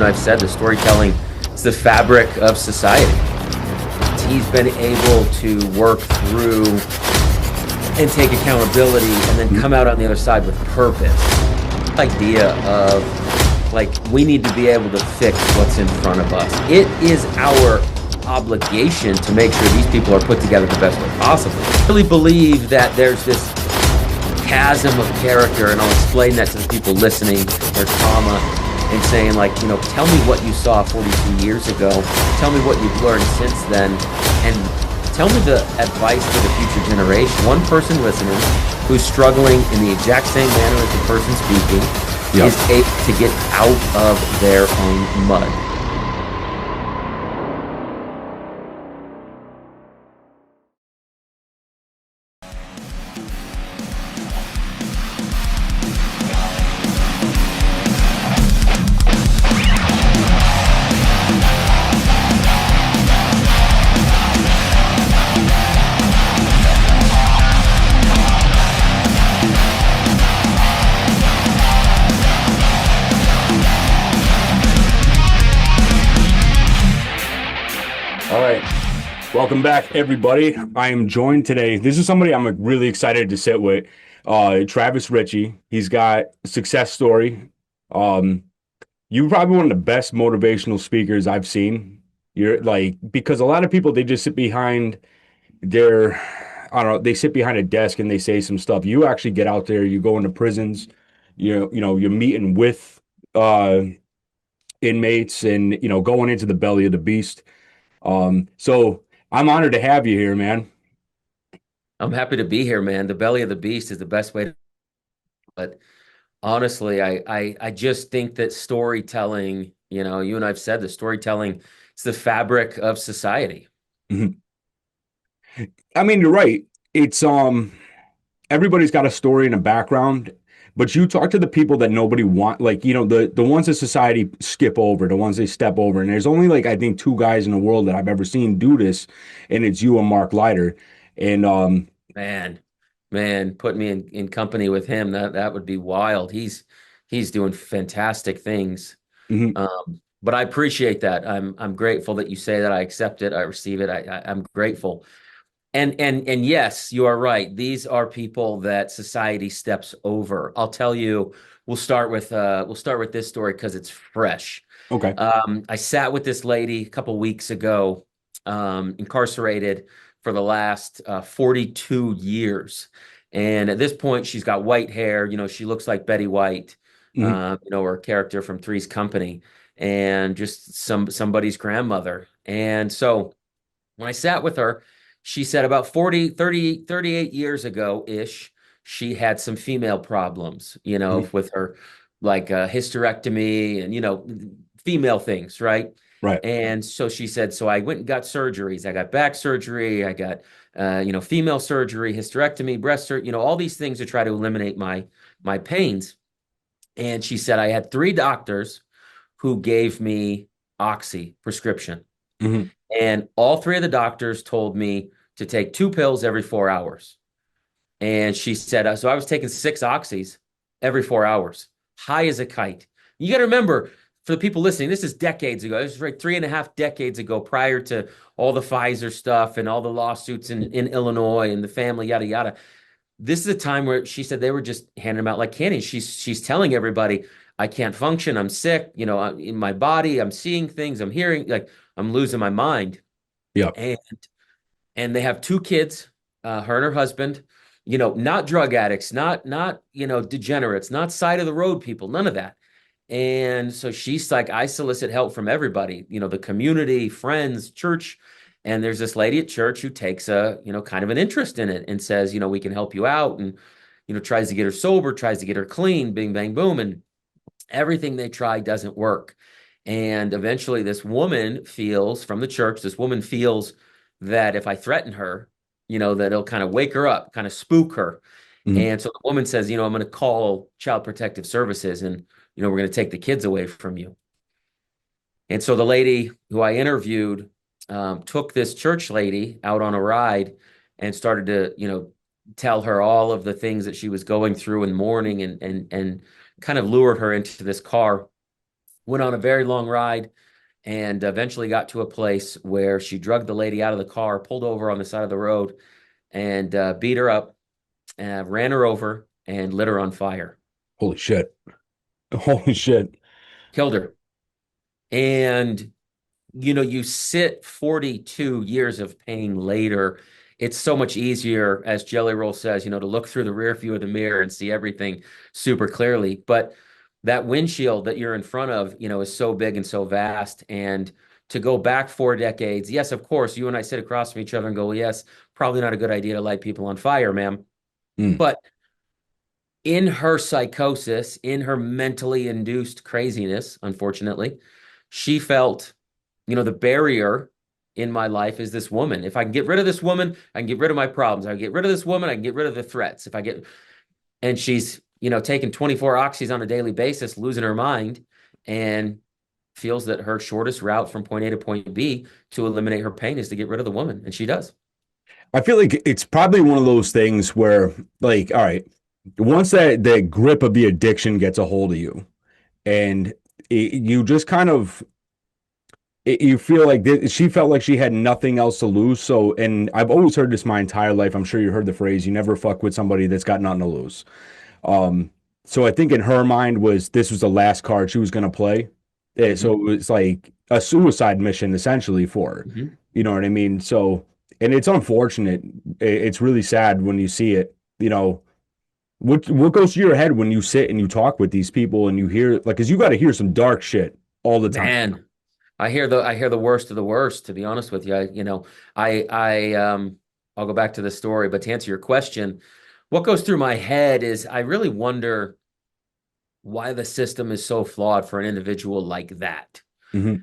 and I've said the storytelling is the fabric of society. He's been able to work through and take accountability and then come out on the other side with purpose. The idea of like, we need to be able to fix what's in front of us. It is our obligation to make sure these people are put together the best way possible. I really believe that there's this chasm of character, and I'll explain that to the people listening, their trauma, and saying like, you know, tell me what you saw 42 years ago, tell me what you've learned since then, and tell me the advice for the future generation. One person listening who's struggling in the exact same manner as the person speaking is able to get out of their own mud. Welcome back, everybody. I am joined today. This is somebody I'm really excited to sit with. Travis Richey. He's got a success story. You're probably one of the best motivational speakers I've seen. You're like, because a lot of people, they just sit behind their, I don't know, they sit behind a desk and they say some stuff. You actually get out there, you go into prisons, you're meeting with inmates and, going into the belly of the beast. So I'm honored to have you here, man. I'm happy to be here, man. The belly of the beast is the best way to, but honestly, I just think that storytelling, you know, you and I've said the storytelling is the fabric of society. Mhm. I mean, you're right. It's everybody's got a story and a background, but you talk to the people that nobody like, the ones that society skip over, the ones they step over. And there's only like, I think, two guys in the world that I've ever seen do this, and it's you and Mark Leiter. And Man, put me in company with him. That would be wild. He's doing fantastic things. mhm. But I appreciate that. I'm grateful that you say that. I accept it. I receive it. I'm grateful. And yes, you are right. These are people that society steps over. I'll tell you, we'll start with this story because it's fresh. Okay. I sat with this lady a couple weeks ago, incarcerated for the last 42 years. And at this point, she's got white hair. You know, she looks like Betty White, Mhm. her character from Three's Company, and just somebody's grandmother. And so when I sat with her, she said about 38 years ago ish, she had some female problems, Mhm. with her like hysterectomy and, female things, right? Right. And so she said, so I went and got surgeries. I got back surgery. I got, female surgery, hysterectomy, breast surgery, all these things to try to eliminate my pains. And she said, I had three doctors who gave me oxy prescription. Mhm. And all three of the doctors told me to take 2 pills every 4 hours. And she said, so I was taking 6 oxys every 4 hours, high as a kite. You got to remember, for the people listening, this is decades ago. This is right 3.5 decades ago, prior to all the Pfizer stuff and all the lawsuits in Illinois and the family, yada, yada. This is a time where she said they were just handing them out like candy. She's telling everybody, I can't function. I'm sick. In my body, I'm seeing things. I'm hearing, like, I'm losing my mind. Yeah. And they have two kids, her and her husband, not drug addicts, not degenerates, not side of the road people, none of that. And so she's like, I solicit help from everybody, the community, friends, church. And there's this lady at church who takes a, kind of an interest in it and says, we can help you out, and, tries to get her sober, tries to get her clean, bing, bang, boom. And everything they try doesn't work. And eventually this woman feels from the church, that if I threaten her, that it'll kind of wake her up, kind of spook her. Mhm. And so the woman says, I'm going to call Child Protective Services, and, we're going to take the kids away from you. And so the lady who I interviewed took this church lady out on a ride and started to, tell her all of the things that she was going through in mourning, and kind of lured her into this car. went on a very long ride, and eventually got to a place where she drugged the lady out of the car, pulled over on the side of the road, and beat her up, ran her over, and lit her on fire. Holy shit. Holy shit. Killed her. And you sit 42 years of pain later. It's so much easier, as Jelly Roll says, to look through the rear view of the mirror and see everything super clearly. But that windshield that you're in front of, is so big and so vast. And to go back 4 decades, yes, of course, you and I sit across from each other and go, yes, probably not a good idea to light people on fire, ma'am. Mm. But in her psychosis, in her mentally induced craziness, unfortunately, she felt, the barrier in my life is this woman. If I can get rid of this woman, I can get rid of my problems. I can get rid of this woman, I can get rid of the threats. And she's, taking 24 oxys on a daily basis, losing her mind, and feels that her shortest route from point A to point B to eliminate her pain is to get rid of the woman. And she does. I feel like it's probably one of those things where, like, all right, once that grip of the addiction gets a hold of you, and you just kind of you feel like she felt like she had nothing else to lose. So, and I've always heard this my entire life. I'm sure you heard the phrase, "You never fuck with somebody that's got nothing to lose." Um, so I think in her mind this was the last card she was going to play. So it was like a suicide mission essentially for her. Mm-hmm. You know what I mean? So, and it's unfortunate. It's really sad when you see it. What goes to your head when you sit and you talk with these people and you hear, like, because you got to hear some dark shit all the time. Man, I hear the worst of the worst, to be honest with you. I'll go back to the story, but to answer your question, what goes through my head is I really wonder why the system is so flawed for an individual like that. Hmm.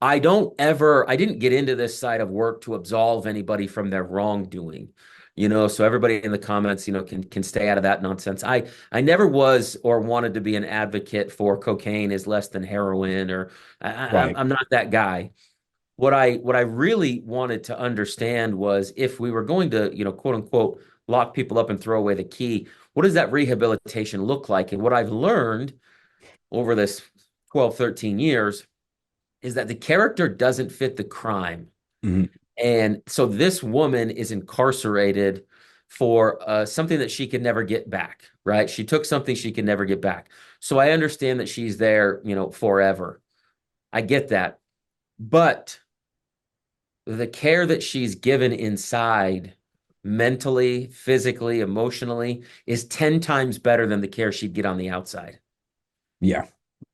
I didn't get into this side of work to absolve anybody from their wrongdoing, so everybody in the comments, can stay out of that nonsense. I never was or wanted to be an advocate for cocaine is less than heroin, or Right. I'm not that guy. What I really wanted to understand was if we were going to, quote unquote, lock people up and throw away the key, what does that rehabilitation look like? And what I've learned over this 12, 13 years is that the character doesn't fit the crime. Hmm. And so this woman is incarcerated for something that she could never get back, right? She took something she could never get back. So I understand that she's there, forever. I get that. But the care that she's given inside, mentally, physically, emotionally, is 10 times better than the care she'd get on the outside. Yeah,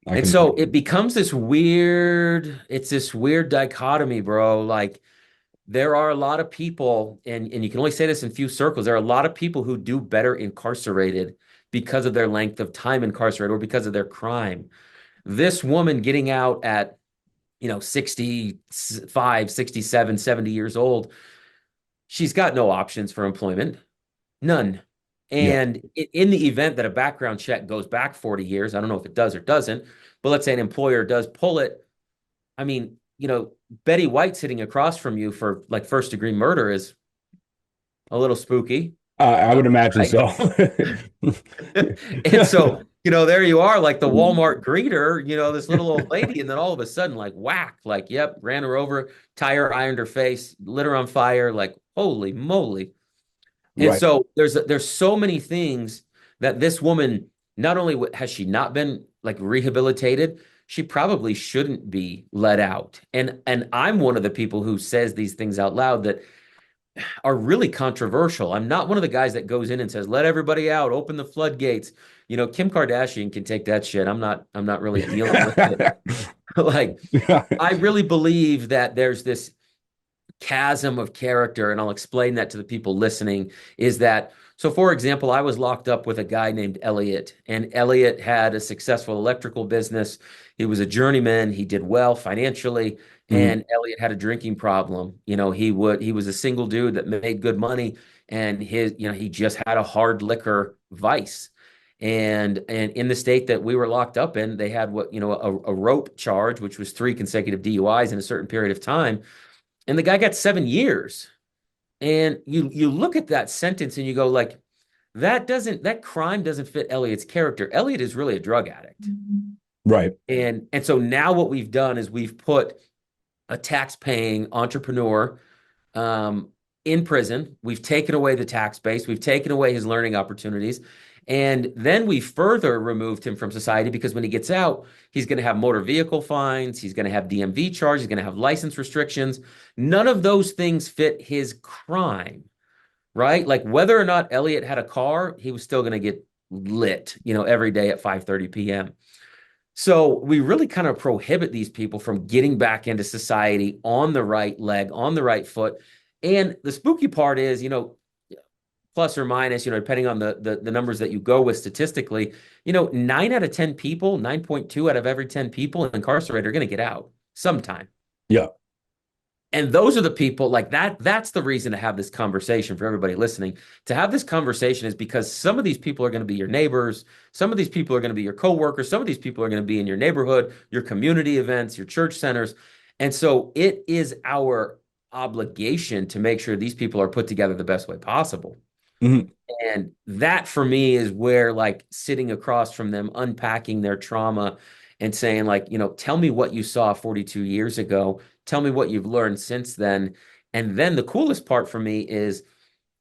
I And can. so it becomes this weird dichotomy, bro. Like there are a lot of people, and you can only say this in few circles, there are a lot of people who do better incarcerated because of their length of time incarcerated or because of their crime. This woman getting out at, 65, 67, 70 years old, she's got no options for employment, none. Yeah. And in the event that a background check goes back 40 years, I don't know if it does or doesn't, but let's say an employer does pull it. I mean, Betty White sitting across from you for like first degree murder is a little spooky, I would imagine right? so. And so, there you are, like the Walmart greeter, this little old lady, and then all of a sudden, like whack, like, yep, ran her over, tire ironed her face, lit her on fire, like holy moly. And Right. so there's so many things that this woman, not only has she not been like rehabilitated, she probably shouldn't be let out. And I'm one of the people who says these things out loud that are really controversial. I'm not one of the guys that goes in and says, let everybody out, open the floodgates. Kim Kardashian can take that shit. I'm not really dealing with it. Like, I really believe that there's this chasm of character, and I'll explain that to the people listening, is that, so for example, I was locked up with a guy named Elliot, and Elliot had a successful electrical business. He was a journeyman. He did well financially, Mhm. and Elliot had a drinking problem. He was a single dude that made good money, and he just had a hard liquor vice. And in the state that we were locked up in, they had a rope charge, which was 3 consecutive DUIs in a certain period of time, and the guy got 7 years. And you look at that sentence and you go like, that crime doesn't fit Elliot's character. Elliot is really a drug addict. Right. And so now what we've done is we've put a tax-paying entrepreneur um, in prison. We've taken away the tax base. We've taken away his learning opportunities. And then we further removed him from society because when he gets out, he's going to have motor vehicle fines. He's going to have DMV charges. He's going to have license restrictions. None of those things fit his crime, right? Like whether or not Elliot had a car, he was still going to get lit, every day at 5:30 p.m. So we really kind of prohibit these people from getting back into society on the right leg, on the right foot. And the spooky part is, plus or minus, depending on the numbers that you go with statistically, 9 out of 10 people, 9.2 out of every 10 people incarcerated are going to get out sometime. Yeah. And those are the people like that. That's the reason to have this conversation for everybody listening. To have this conversation is because some of these people are going to be your neighbors. Some of these people are going to be your coworkers. Some of these people are going to be in your neighborhood, your community events, your church centers. And so it is our obligation to make sure these people are put together the best way possible. Mhm. And that for me is where like sitting across from them, unpacking their trauma and saying like, tell me what you saw 42 years ago. Tell me what you've learned since then. And then the coolest part for me is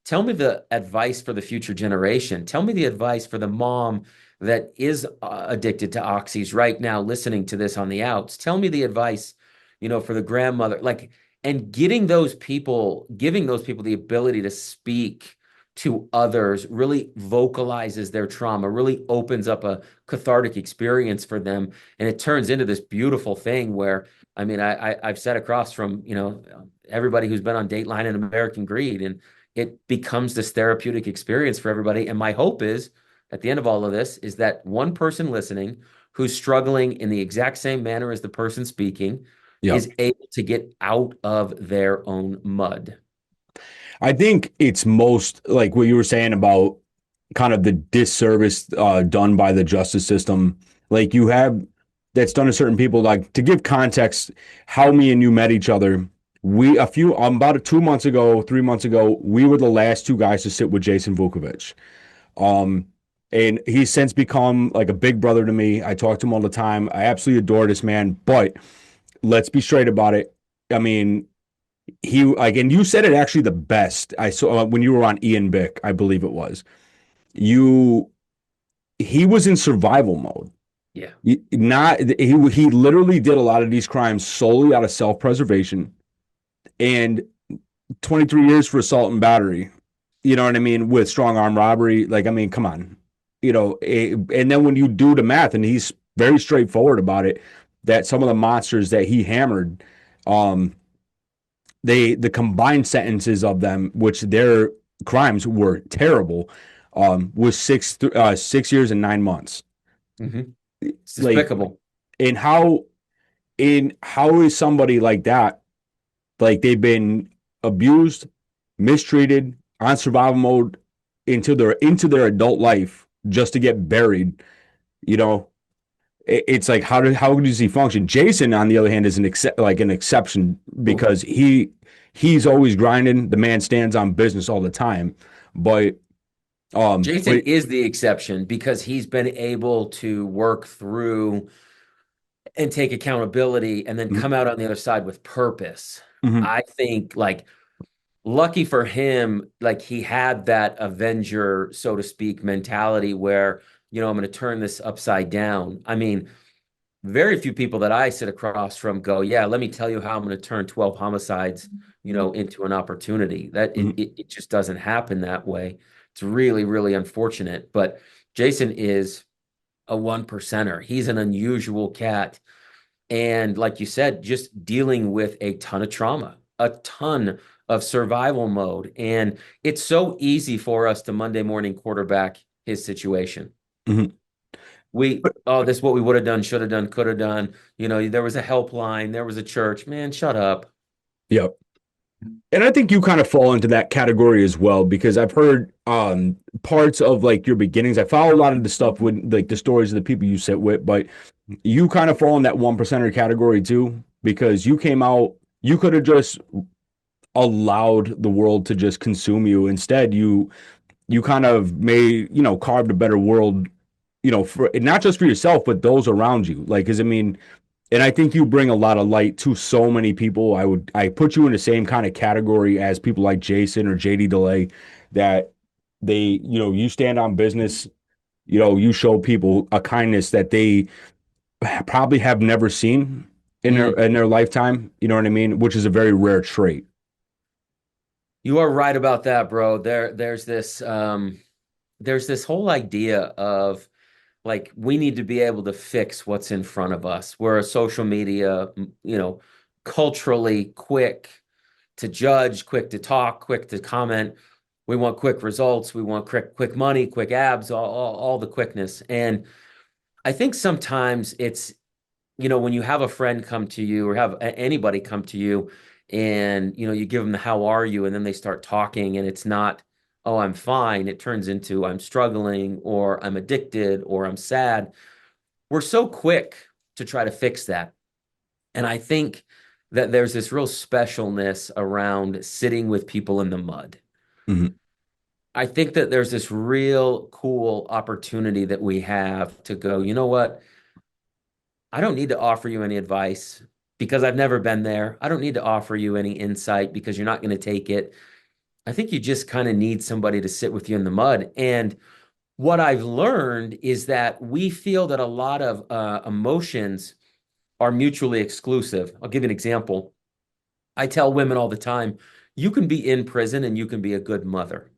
tell me the advice for the future generation. Tell me the advice for the mom that is addicted to oxys right now, listening to this on the outs. Tell me the advice, for the grandmother, like, and giving those people the ability to speak to others really vocalizes their trauma, really opens up a cathartic experience for them. And it turns into this beautiful thing where, I mean, I've sat across from, everybody who's been on Dateline and American Greed, and it becomes this therapeutic experience for everybody. And my hope is at the end of all of this is that one person listening who's struggling in the exact same manner as the person speaking Yeah. is able to get out of their own mud. I think it's most like what you were saying about kind of the disservice done by the justice system. Like you have that's done to certain people. Like to give context, how me and you met each other. We about 2 months ago, 3 months ago, we were the last two guys to sit with Jason Vukovic. Um, and he's since become like a big brother to me. I talk to him all the time. I absolutely adore this man. But let's be straight about it. I mean, he like, and you said it actually the best. I saw when you were on Ian Bick, I believe it was you. He was in survival mode. Yeah. He literally did a lot of these crimes solely out of self preservation, and 23 years for assault and battery. You know what I mean? With strong arm robbery, like I mean, come on, and then when you do the math, and he's very straightforward about it, that some of the monsters that he hammered, um, the combined sentences of them, which their crimes were terrible, was 6 years and 9 months. Mm-hmm. It's Like, despicable. and how is somebody like that, like they've been abused, mistreated, on survival mode into their adult life just to get buried, you know? It's like how does he function? Jason, on the other hand, is an exception because he's always grinding. The man stands on business all the time, but Jason is the exception because he's been able to work through and take accountability and then Mhm. come out on the other side with purpose. Mhm. I think like lucky for him, like he had that Avenger, so to speak, mentality where, I'm going to turn this upside down. I mean, very few people that I sit across from go, yeah, let me tell you how I'm going to turn 12 homicides, into an opportunity. That it, Mhm. it, it just doesn't happen that way. It's really, really unfortunate. But Jason is a one percenter. He's an unusual cat. And like you said, just dealing with a ton of trauma, a ton of survival mode. And it's so easy for us to Monday morning quarterback his situation. Mhm. This is what we would have done, should have done, could have done. There was a helpline, there was a church. Man, shut up. Yep. And I think you kind of fall into that category as well because I've heard parts of like your beginnings. I follow a lot of the stuff with like the stories of the people you sit with, but you kind of fall in that one percenter category too because you came out. You could have just allowed the world to just consume you. Instead, you kind of carved a better world, for not just for yourself, but those around you. Like, because I mean, and I think you bring a lot of light to so many people. I put you in the same kind of category as people like Jason or JD Delay, that you stand on business. You show people a kindness that they probably have never seen in their Mm. in their lifetime. You know what I mean? Which is a very rare trait. You are right about that, bro. There's this whole idea of like we need to be able to fix what's in front of us. We're a social media, culturally quick to judge, quick to talk, quick to comment. We want quick results. We want quick money, quick abs, all the quickness. And I think sometimes it's, when you have a friend come to you or have anybody come to you and, you give them the how are you? And then they start talking and it's not, oh, I'm fine. It turns into I'm struggling or I'm addicted or I'm sad. We're so quick to try to fix that. And I think that there's this real specialness around sitting with people in the mud. Mhm. I think that there's this real cool opportunity that we have to go, you know what? I don't need to offer you any advice because I've never been there. I don't need to offer you any insight because you're not going to take it. I think you just kind of need somebody to sit with you in the mud. And what I've learned is that we feel that a lot of emotions are mutually exclusive. I'll give you an example. I tell women all the time, you can be in prison and you can be a good mother.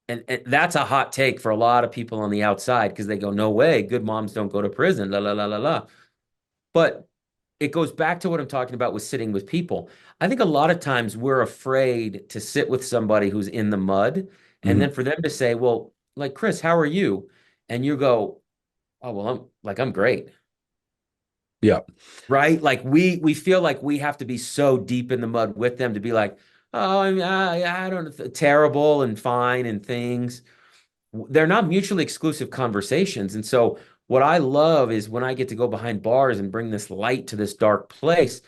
And that's a hot take for a lot of people on the outside because they go, no way, good moms don't go to prison, la, la, la, la, la. But it goes back to what I'm talking about with sitting with people. I think a lot of times we're afraid to sit with somebody who's in the mud and then Mhm. for them to say, well, like, Chris, how are you? And you go, oh, well, I'm great. Yeah. Right? Like we feel like we have to be so deep in the mud with them to be like, oh, I don't know, terrible and fine and things. They're not mutually exclusive conversations. And so what I love is when I get to go behind bars and bring this light to this dark place,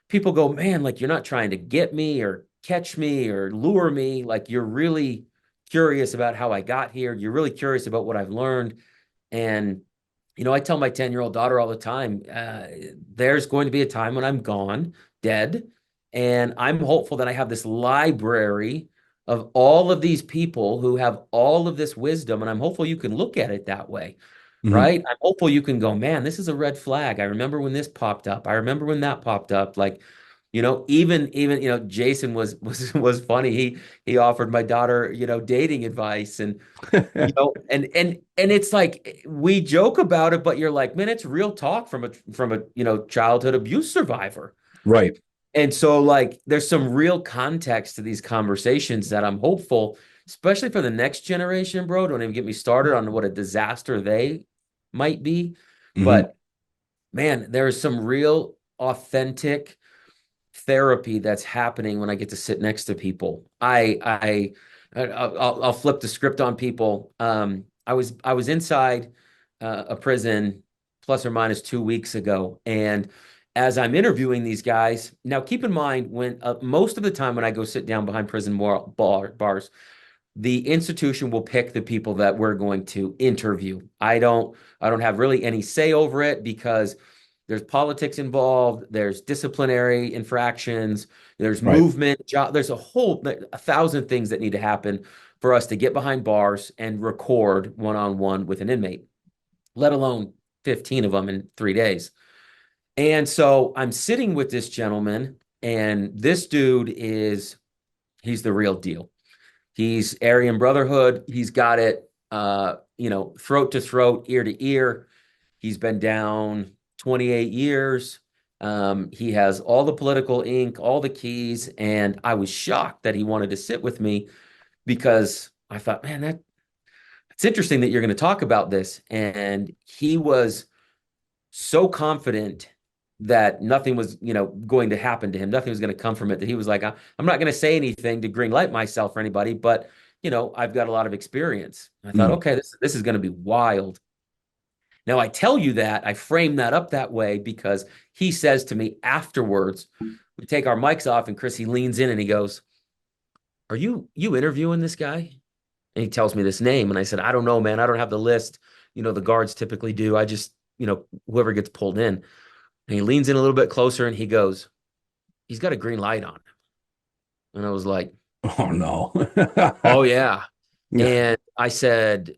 people go, man, like you're not trying to get me or catch me or lure me. Like you're really curious about how I got here. You're really curious about what I've learned. And, I tell my 10-year-old daughter all the time, there's going to be a time when I'm gone, dead. And I'm hopeful that I have this library of all of these people who have all of this wisdom. And I'm hopeful you can look at it that way, Mhm. right? I'm hopeful you can go, man, this is a red flag. I remember when this popped up. I remember when that popped up. Like, even Jason was funny. He offered my daughter, dating advice and and it's like we joke about it, but you're like, man, it's real talk from a childhood abuse survivor. Right. And so like there's some real context to these conversations that I'm hopeful, especially for the next generation, bro. Don't even get me started on what a disaster they might be. Mhm. But man, there's some real authentic therapy that's happening when I get to sit next to people. I'll flip the script on people. I was inside a prison plus or minus 2 weeks ago, and as I'm interviewing these guys, now keep in mind when most of the time when I go sit down behind prison bars, the institution will pick the people that we're going to interview. I don't have really any say over it because there's politics involved, there's disciplinary infractions, there's Right. movement, job, there's a thousand things that need to happen for us to get behind bars and record one-on-one with an inmate, let alone 15 of them in 3 days. And so I'm sitting with this gentleman, and this dude he's the real deal. He's Aryan Brotherhood. He's got it, throat to throat, ear to ear. He's been down 28 years. He has all the political ink, all the keys, and I was shocked that he wanted to sit with me because I thought, man, it's interesting that you're going to talk about this. And he was so confident that nothing was, going to happen to him. Nothing was going to come from it. That he was like, I'm not going to say anything to green light myself or anybody, but I've got a lot of experience. I thought, Mhm. okay, this is going to be wild. Now I tell you that I frame that up that way because he says to me afterwards, we take our mics off, and Chris he leans in and he goes, "Are you interviewing this guy?" And he tells me this name. And I said, I don't know, man. I don't have the list. The guards typically do. I just, whoever gets pulled in. And he leans in a little bit closer and he goes, he's got a green light on. And I was like, Oh no. oh, yeah. Yeah. And I said,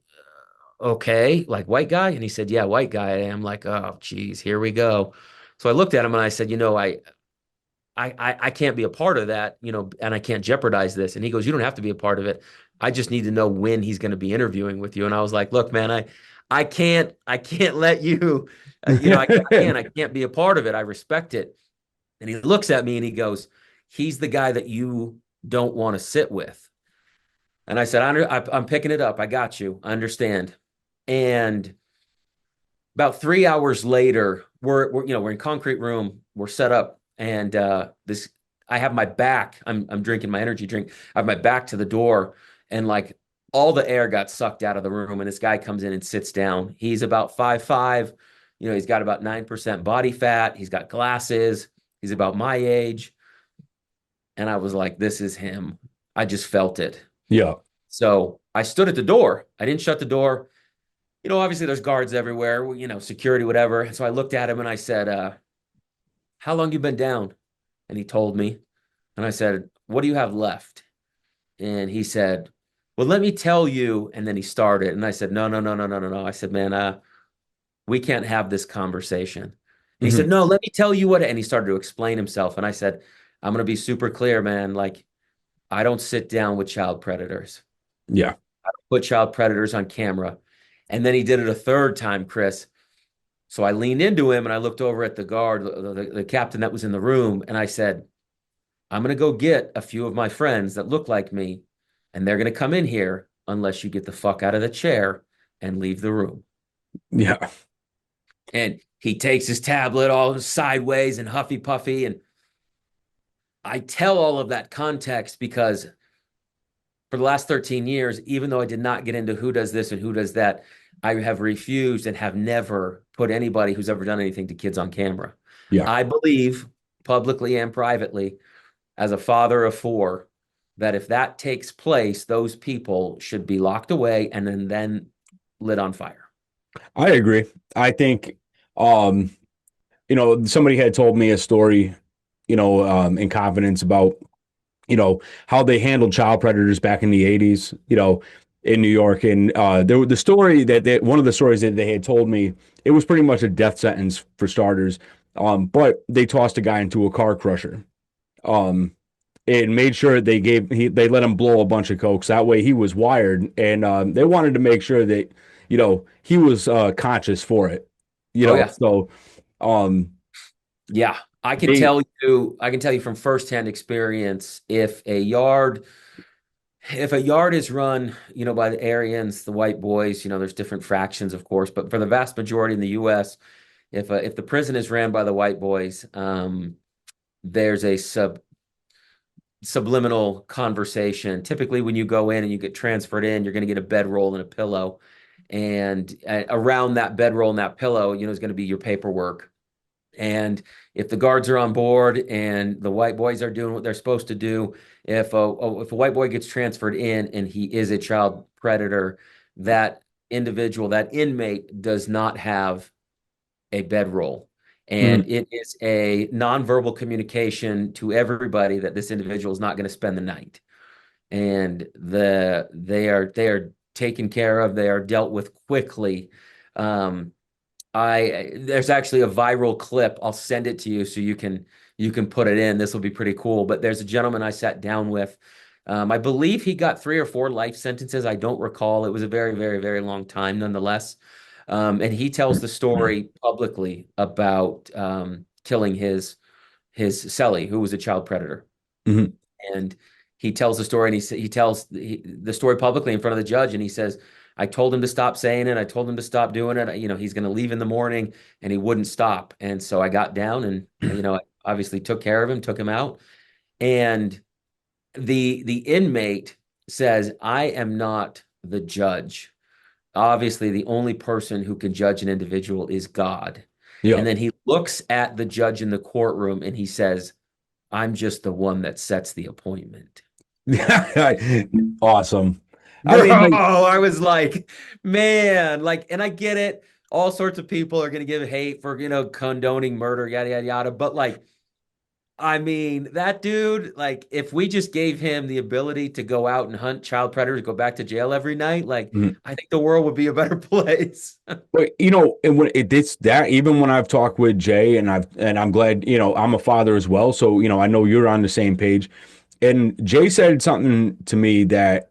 okay, like white guy? And he said, yeah, white guy. And I'm like, oh, geez, here we go. So I looked at him and I said, I can't be a part of that, and I can't jeopardize this. And he goes, you don't have to be a part of it. I just need to know when he's going to be interviewing with you. And I was like, look, man, I can't let you, I can't be a part of it. I respect it. And he looks at me and he goes, he's the guy that you don't want to sit with. And I said, I'm picking it up. I got you. I understand. And about 3 hours later, we're in concrete room. We're set up, and this I have my back. I'm drinking my energy drink. I have my back to the door, and like all the air got sucked out of the room. And this guy comes in and sits down. He's about 5'5". He's got about 9% body fat. He's got glasses. He's about my age. And I was like, this is him. I just felt it. Yeah. So I stood at the door. I didn't shut the door. Obviously there's guards everywhere, security, whatever. And so I looked at him and I said, how long you been down? And he told me. And I said, what do you have left? And he said, well, let me tell you. And then he started. And I said, no, no, no, no, no, no, no. I said, man, we can't have this conversation. And he said, Hmm. no, let me tell you what. And he started to explain himself. And I said, I'm going to be super clear, man. Like, I don't sit down with child predators. Yeah. Put child predators on camera. And then he did it a third time, Chris. So I leaned into him and I looked over at the guard, the captain that was in the room, and I said, I'm going to go get a few of my friends that look like me, and they're going to come in here unless you get the fuck out of the chair and leave the room. Yeah. And he takes his tablet all sideways and huffy puffy. And I tell all of that context because for the last 13 years, even though I did not get into who does this and who does that, I have refused and have never put anybody who's ever done anything to kids on camera. Yeah. I believe publicly and privately, as a father of four, that if that takes place, those people should be locked away and then lit on fire. I agree. I think, um, somebody had told me a story, in confidence about, how they handled child predators back in the 80s, in New York. And the story one of the stories that they had told me, it was pretty much a death sentence for starters. But they tossed a guy into a car crusher. Um, and made sure they let him blow a bunch of cokes. That way he was wired, and they wanted to make sure that he was conscious for it. Oh yeah. So um, Yeah. they I can tell you from firsthand experience, if a yard is run, by the Aryans, the white boys, there's different fractions, of course, but for the vast majority in the US, if the prison is ran by the white boys, there's a subliminal conversation. Typically, when you go in and you get transferred in, you're going to get a bedroll and a pillow. And around that bedroll and that pillow, is going to be your paperwork. And if the guards are on board and the white boys are doing what they're supposed to do, if a white boy gets transferred in and he is a child predator, that individual, that inmate does not have a bedroll. And Mhm. it is a nonverbal communication to everybody that this individual is not going to spend the night. And they are taken care of. They are dealt with quickly. Um, there's actually a viral clip. I'll send it to you so you can put it in. This will be pretty cool. But there's a gentleman I sat down with. I believe he got 3 or 4 life sentences. I don't recall. It was a very, very, very long time nonetheless. And he tells the story publicly about killing his cellie, who was a child predator. Mhm. And he tells the story, and he tells the story publicly in front of the judge, and he says, I told him to stop saying it. I told him to stop doing it. He's going to leave in the morning, and he wouldn't stop. And so I got down and, I obviously took care of him, took him out. And the inmate says, I am not the judge. Obviously, the only person who can judge an individual is God. Yeah. And then he looks at the judge in the courtroom and he says, I'm just the one that sets the appointment. Awesome. I Bro, mean, like, I was like, man, like, and I get it. All sorts of people are going to give hate for, condoning murder, yada, yada, yada. But like, I mean, that dude, like, if we just gave him the ability to go out and hunt child predators, go back to jail every night, like, mhm. I think the world would be a better place. But and when it's that, even when I've talked with Jay, and I'm glad, I'm a father as well, so I know you're on the same page. And Jay said something to me that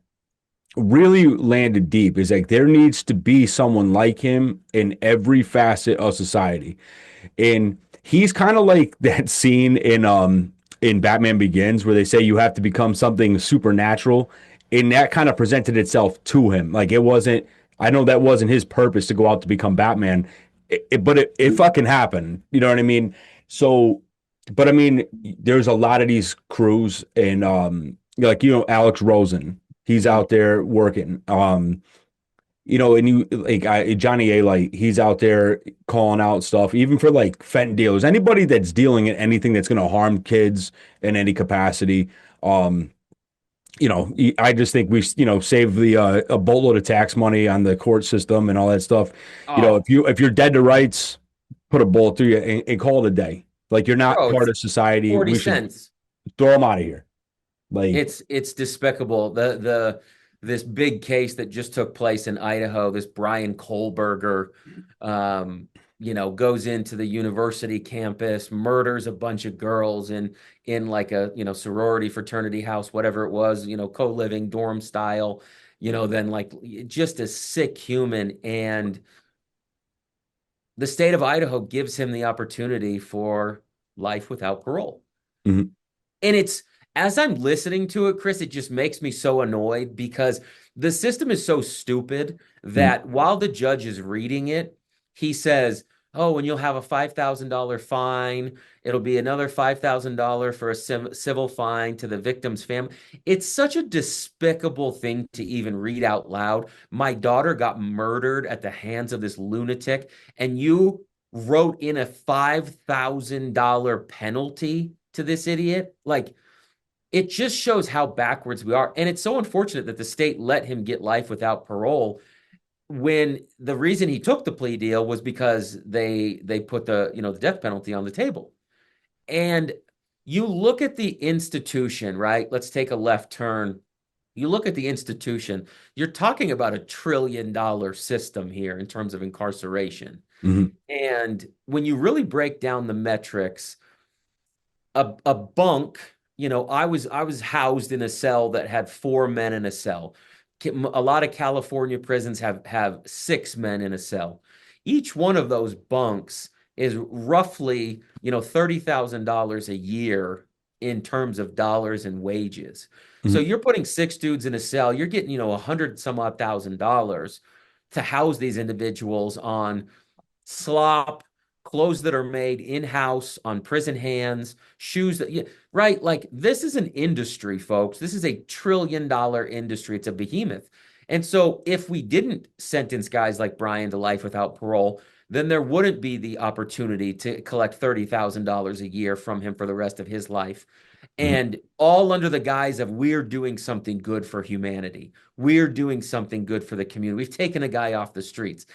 really landed deep. Is like there needs to be someone like him in every facet of society. And he's kind of like that scene in Batman Begins where they say you have to become something supernatural, and that kind of presented itself to him. Like it wasn't. I know that wasn't his purpose to go out to become Batman, but it fucking happened. You know what I mean? So, but I mean, there's a lot of these crews, and like Alex Rosen, he's Mhm. out there working. And you like Johnny A, like he's out there calling out stuff, even for like fentanyl dealers, anybody that's dealing in anything that's going to harm kids in any capacity. Um, I just think we, save the a boatload of tax money on the court system and all that stuff. Oh, If you're dead to rights, put a bullet through you and call it a day. Like you're not bro, part it's of society. 40 We should cents. throw them out of here. Like, It's despicable. This big case that just took place in Idaho, this Brian Kohlberger, um, goes into the university campus, murders a bunch of girls in like a, sorority fraternity house, whatever it was, co-living dorm style, then like just a sick human. And the state of Idaho gives him the opportunity for life without parole. mhm, And it's as I'm listening to it, Chris, it just makes me so annoyed because the system is so stupid mhm, that while the judge is reading it, he says, "Oh, and you'll have a $5,000 fine. It'll be another $5,000 for a civil fine to the victim's family." It's such a despicable thing to even read out loud. My daughter got murdered at the hands of this lunatic, and you wrote in a $5,000 penalty to this idiot. Like, it just shows how backwards we are. And it's so unfortunate that the state let him get life without parole when the reason he took the plea deal was because they put the death penalty on the table. And you look at the institution, right? Let's take a left turn. You look at the institution, you're talking about $1 trillion system here in terms of incarceration. mhm, And when you really break down the metrics, a bunk, I was housed in a cell that had 4 men in a cell. A lot of California prisons have 6 men in a cell. Each one of those bunks is roughly, $30,000 a year in terms of dollars and wages. So mhm, you're putting 6 dudes in a cell, you're getting, 100 some odd thousand dollars to house these individuals on slop, clothes that are made in-house on prison hands, shoes that, yeah, right? Like this is an industry, folks. This is a $1 trillion industry. It's a behemoth. And so if we didn't sentence guys like Brian to life without parole, then there wouldn't be the opportunity to collect $30,000 a year from him for the rest of his life. mhm. And all under the guise of we're doing something good for humanity. We're doing something good for the community. We've taken a guy off the streets.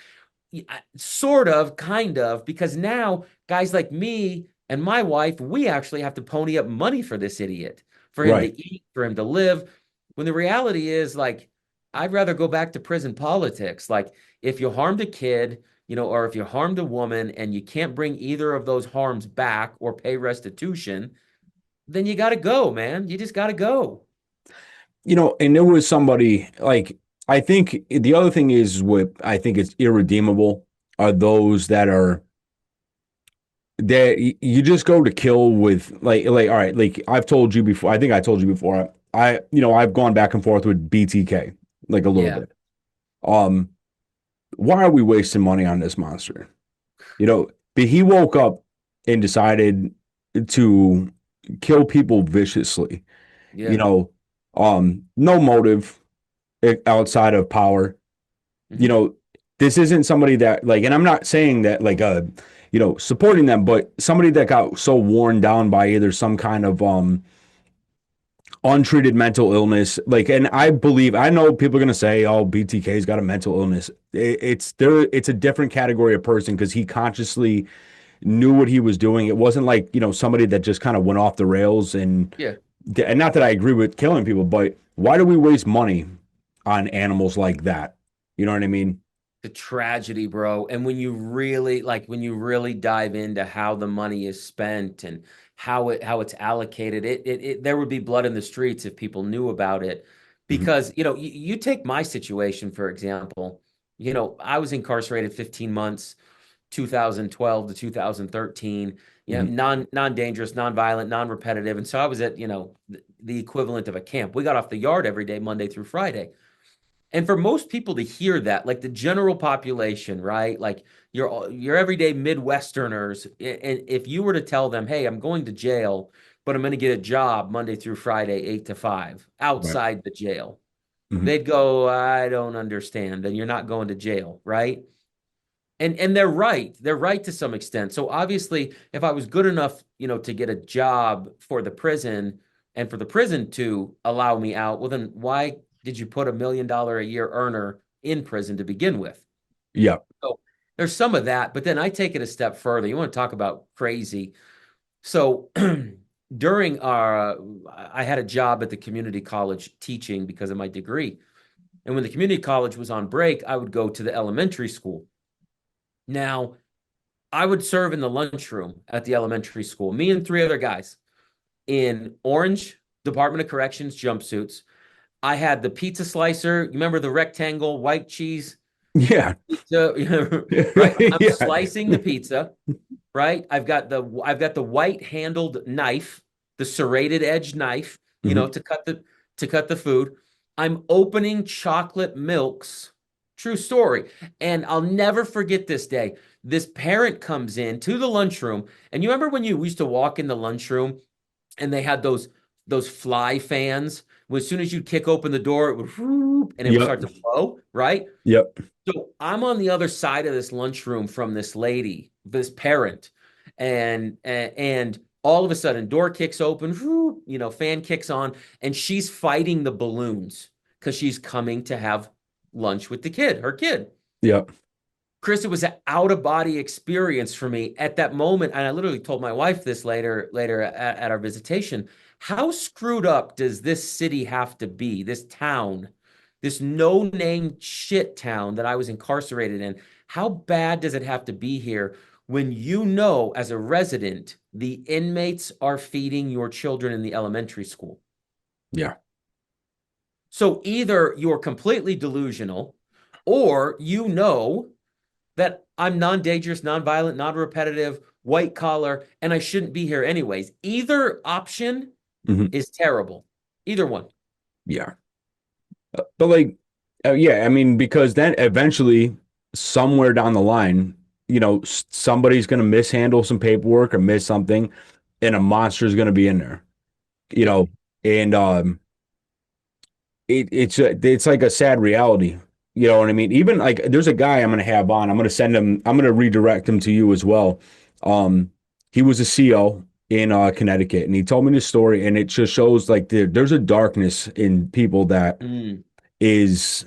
Sort of, kind of, because now guys like me and my wife, we actually have to pony up money for this idiot, for him to Right. eat, for him to live. When the reality is, like, I'd rather go back to prison politics. Like, if you harmed a kid, or if you harmed a woman and you can't bring either of those harms back or pay restitution, then you got to go, man. You just got to go. And there was somebody like I think the other thing is what I think is irredeemable are those that you just go to kill with like all right, like I've told you before. I think I told you before. I've gone back and forth with BTK like a little Yeah. bit. Um, why are we wasting money on this monster? But he woke up and decided to kill people viciously. You Yeah. know, no motive outside of power. You Hmm. know, this isn't somebody that like, and I'm not saying that like supporting them, but somebody that got so worn down by either some kind of untreated mental illness. Like, and I believe, I know people are going to say, oh, BTK's got a mental illness. It's there. It's a different category of person because he consciously knew what he was doing. It wasn't like, somebody that just kind of went off the rails Yeah. and not that I agree with killing people, but why do we waste money on animals like that? You know what I mean? The tragedy, bro. And when you really dive into how the money is spent and how it's allocated, there would be blood in the streets if people knew about it. Hmm. Because, you take my situation, for example. I was incarcerated 15 months, 2012 to 2013, Hmm. non-dangerous, non-violent, non-repetitive. And so I was at, the equivalent of a camp. We got off the yard every day, Monday through Friday. And for most people to hear that, like the general population, right? Like your everyday Midwesterners, and if you were to tell them, "Hey, I'm going to jail, but I'm going to get a job Monday through Friday, 8 to 5, Right. outside the jail," Hmm. they'd go, "I don't understand." And you're not going to jail, right? And they're right. They're right to some extent. So obviously, if I was good enough, to get a job for the prison and for the prison to allow me out, well, then why did you put $1 million a year earner in prison to begin with? Yeah. So there's some of that, but then I take it a step further. You want to talk about crazy. So during I had a job at the community college teaching because of my degree. And when the community college was on break, I would go to the elementary school. Now, I would serve in the lunchroom at the elementary school, me and three other guys in orange Department of Corrections jumpsuits. I had the pizza slicer. You remember the rectangle white cheese Yeah. pizza, right? I'm Yeah. slicing the pizza, right? I've got the white handled knife, the serrated edge knife, Hmm. to cut the food. I'm opening chocolate milks. True story. And I'll never forget this day. This parent comes in to the lunchroom, and you remember when you used to walk in the lunchroom and they had those fly fans? Well, as soon as you kick open the door, it would whoop, and it would Yep. start to blow, right? Yep. So I'm on the other side of this lunchroom from this lady, this parent, and all of a sudden, door kicks open, whoop, fan kicks on, and she's fighting the balloons because she's coming to have lunch with her kid. Yep. Chris, it was an out of body experience for me at that moment. And I literally told my wife this later at our visitation. How screwed up does this city have to be, this town, this no name shit town that I was incarcerated in? How bad does it have to be here when as a resident, the inmates are feeding your children in the elementary school? Yeah. So either you're completely delusional or that I'm non-dangerous, non-violent, non-repetitive, white collar, and I shouldn't be here anyways. Either option Hmm. is terrible. Either one. Yeah. But like, yeah, I mean, because then eventually, somewhere down the line, somebody's going to mishandle some paperwork or miss something, and a monster is going to be in there, you Yeah. know, and it's like a sad reality. You know what I mean? Even like, there's a guy I'm going to have on. I'm going to send him. I'm going to redirect him to you as well. Um, he was a CO in Connecticut, and he told me this story, and it just shows like there's a darkness in people that Mm. is.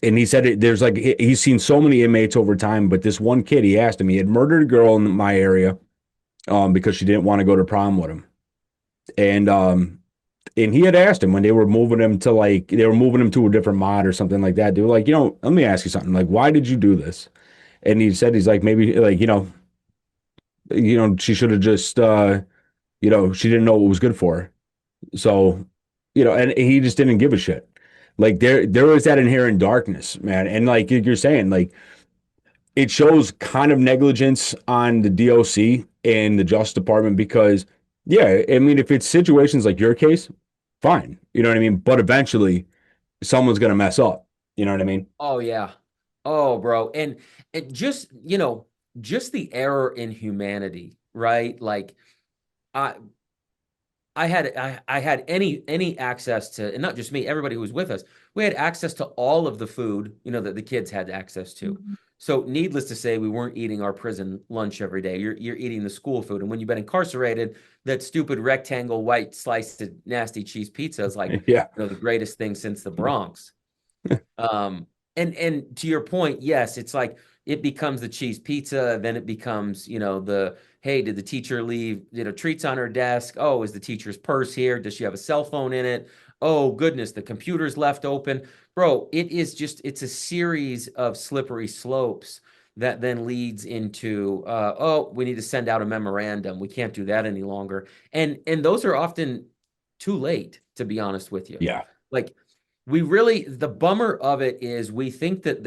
And he said there's like he's seen so many inmates over time, but this one kid, he asked him, he had murdered a girl in my area, because she didn't want to go to prom with him, and he had asked him when they were moving him to a different mod or something like that. They were like, let me ask you something, like, why did you do this? And he said, he's like, maybe like, she should have just she didn't know what was good for her. So, and he just didn't give a shit. Like there is that inherent darkness, man. And like you're saying, like it shows kind of negligence on the DOC and the Justice Department because, yeah, I mean, if it's situations like your case, fine. You know what I mean? But eventually someone's going to mess up. You know what I mean? Oh yeah. Oh, bro. And just the error in humanity, right? Like I I had any access to, and not just me, everybody who was with us. We had access to all of the food, that the kids had access to. So needless to say, we weren't eating our prison lunch every day. You're eating the school food. And when you've been incarcerated, that stupid rectangle white sliced nasty cheese pizza is like, Yeah. the greatest thing since the Bronx. Um, and to your point, yes, it's like it becomes the cheese pizza, then it becomes, the hey, did the teacher leave, treats on her desk? Oh, is the teacher's purse here? Does she have a cell phone in it? Oh, goodness, the computer's left open. Bro, it's a series of slippery slopes that then leads into oh, we need to send out a memorandum. We can't do that any longer. And those are often too late, to be honest with you. Yeah. Like the bummer of it is we think that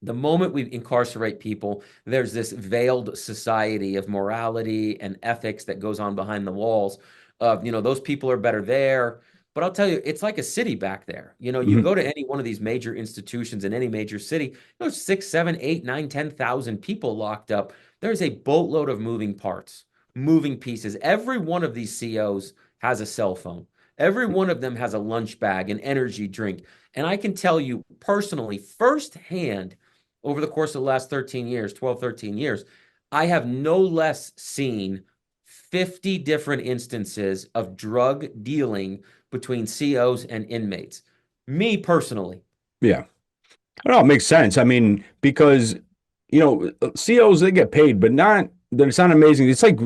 the moment we incarcerate people, there's this veiled society of morality and ethics that goes on behind the walls of, those people are better there. But I'll tell you, it's like a city back there. You Mhm. go to any one of these major institutions in any major city, there's 6, 7, 8, 9, 10,000 people locked up. There's a boatload of moving parts, moving pieces. Every one of these COs has a cell phone. Every one of them has a lunch bag, an energy drink. And I can tell you personally, firsthand, over the course of the last 13 years, 12, 13 years, I have no less seen 50 different instances of drug dealing between COs and inmates. Me personally. Yeah. No, it makes sense. I mean, because COs they get paid, but not that it's not amazing. It's like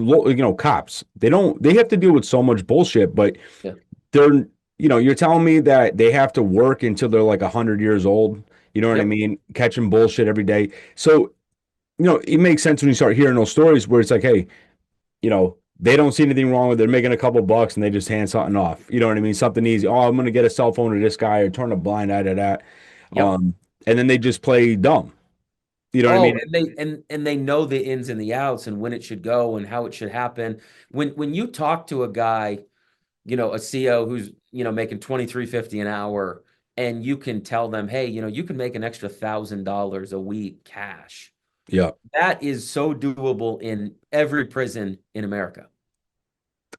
cops. They have to deal with so much bullshit, but Yeah. they're you're telling me that they have to work until they're like 100 years old. You know what I Yep. mean? Catching bullshit every day. So, it makes sense when you start hearing those stories where it's like, hey, they don't see anything wrong with it. They're making a couple bucks and they just hand something off. You know what I mean? Something easy. Oh, I'm going to get a cell phone to this guy or turn a blind eye to that. Yep. Um, and then they just play dumb. You know what I Oh, mean? and they know the ins and the outs and when it should go and how it should happen. When you talk to a guy, a CO who's, making 23.50 an hour, and you can tell them, hey, you can make an extra $1,000 a week cash. Yeah. That is so doable in every prison in America.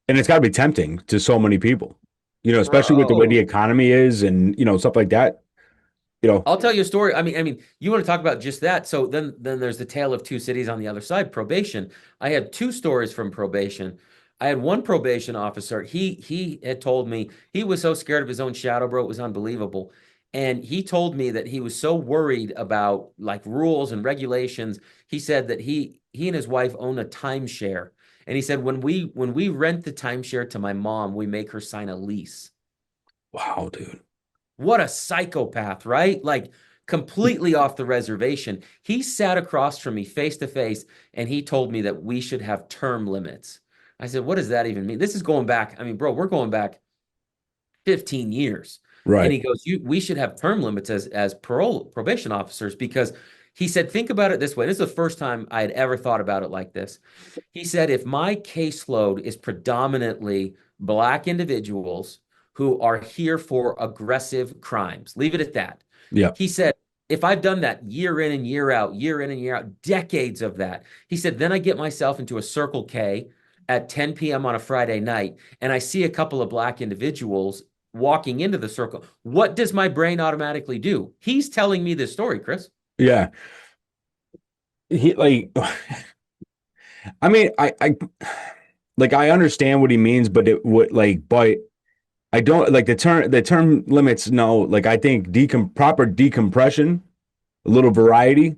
And it's got to be tempting to so many people, especially with the way the Bro, economy is and, stuff like that. You know, I'll tell you a story. I mean, you want to talk about just that. So then there's the tale of two cities on the other side, probation. I had two stories from probation. I had one probation officer. He had told me he was so scared of his own shadow, bro. It was unbelievable. And he told me that he was so worried about like rules and regulations. He said that he and his wife own a timeshare. And he said when we rent the timeshare to my mom, we make her sign a lease. wow, dude. What a psychopath, right? Like completely off the reservation. He sat across from me face to face and he told me that we should have term limits. I said, what does that even mean? This is going back. I mean, bro, we're going back 15 years. And Right. he goes, we should have term limits as probation officers because he said, think about it this way. This is the first time I had ever thought about it like this. He said, if my caseload is predominantly black individuals who are here for aggressive crimes, leave it at that. Yeah. He said, if I've done that year in and year out, year in and year out, decades of that, he said, then I get myself into a Circle K at 10 p.m. on a Friday night and I see a couple of black individuals walking into the circle. What does my brain automatically do? He's telling me this story, Chris. Yeah. He like I mean, I understand what he means, but it would but I don't like the term limits. No, like I think proper decompression, a little variety.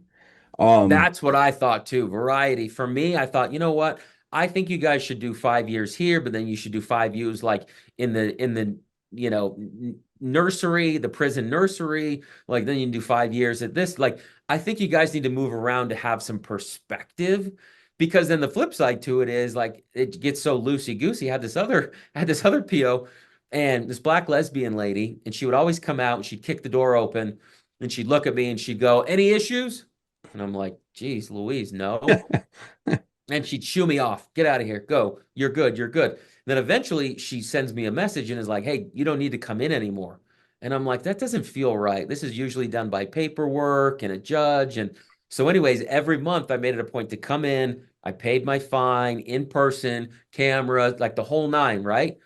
Um, That's what I thought too. Variety. For me, I thought, you know what? I think you guys should do 5 years here, but then you should do 5 years like in the nursery, the prison nursery. Like then you can do 5 years at this. Like I think you guys need to move around to have some perspective. Because then the flip side to it is like it gets so loosey goosey. Had this other PO and this black lesbian lady, and she would always come out and she'd kick the door open and she'd look at me and she'd go, "Any issues?" And I'm like, geez, Louise, no. And she'd shoo me off. Get out of here. Go. You're good. You're good. Then eventually she sends me a message and is like, hey, you don't need to come in anymore. And I'm like, that doesn't feel right. This is usually done by paperwork and a judge. And so, anyways, every month I made it a point to come in. I paid my fine in person, camera, like the whole nine, right?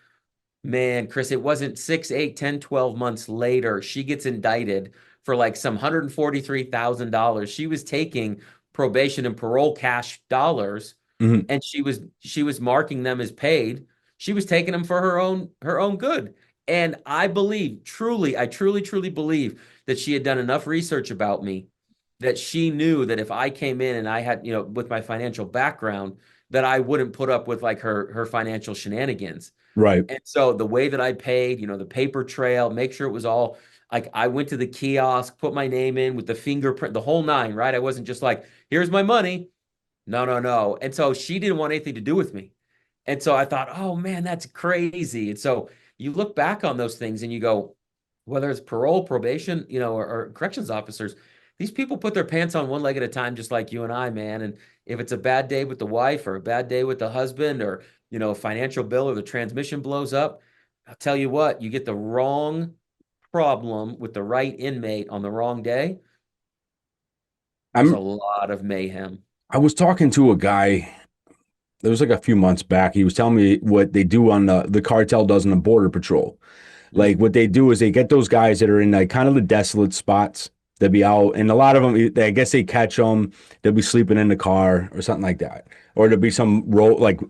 Man, Chris, it wasn't 6, 8, 10, 12 months later. She gets indicted for like some $143,000. She was taking probation and parole cash dollars, Mhm. and she was marking them as paid. She was taking them for her own good. And I truly believe that she had done enough research about me that she knew that if I came in and I had, with my financial background, that I wouldn't put up with like her financial shenanigans. Right. And so the way that I paid, the paper trail, make sure it was all like I went to the kiosk, put my name in with the fingerprint, the whole nine, right? I wasn't just like, here's my money. No, no, no. And so she didn't want anything to do with me. And so I thought, oh man, that's crazy. And so you look back on those things and you go, whether it's parole, probation, or corrections officers, these people put their pants on one leg at a time, just like you and I, man. And if it's a bad day with the wife or a bad day with the husband or, a financial bill or the transmission blows up, I'll tell you what, you get the wrong problem with the right inmate on the wrong day. There's a I'm lot of mayhem. I was talking to a guy. It was like a few months back. He was telling me what they do on the cartel does on the border patrol. Like Mm. what they do is they get those guys that are in like kind of the desolate spots. They'll be out, and a lot of them, I guess they catch them. They'll be sleeping in the car or something like that, or there'll be some like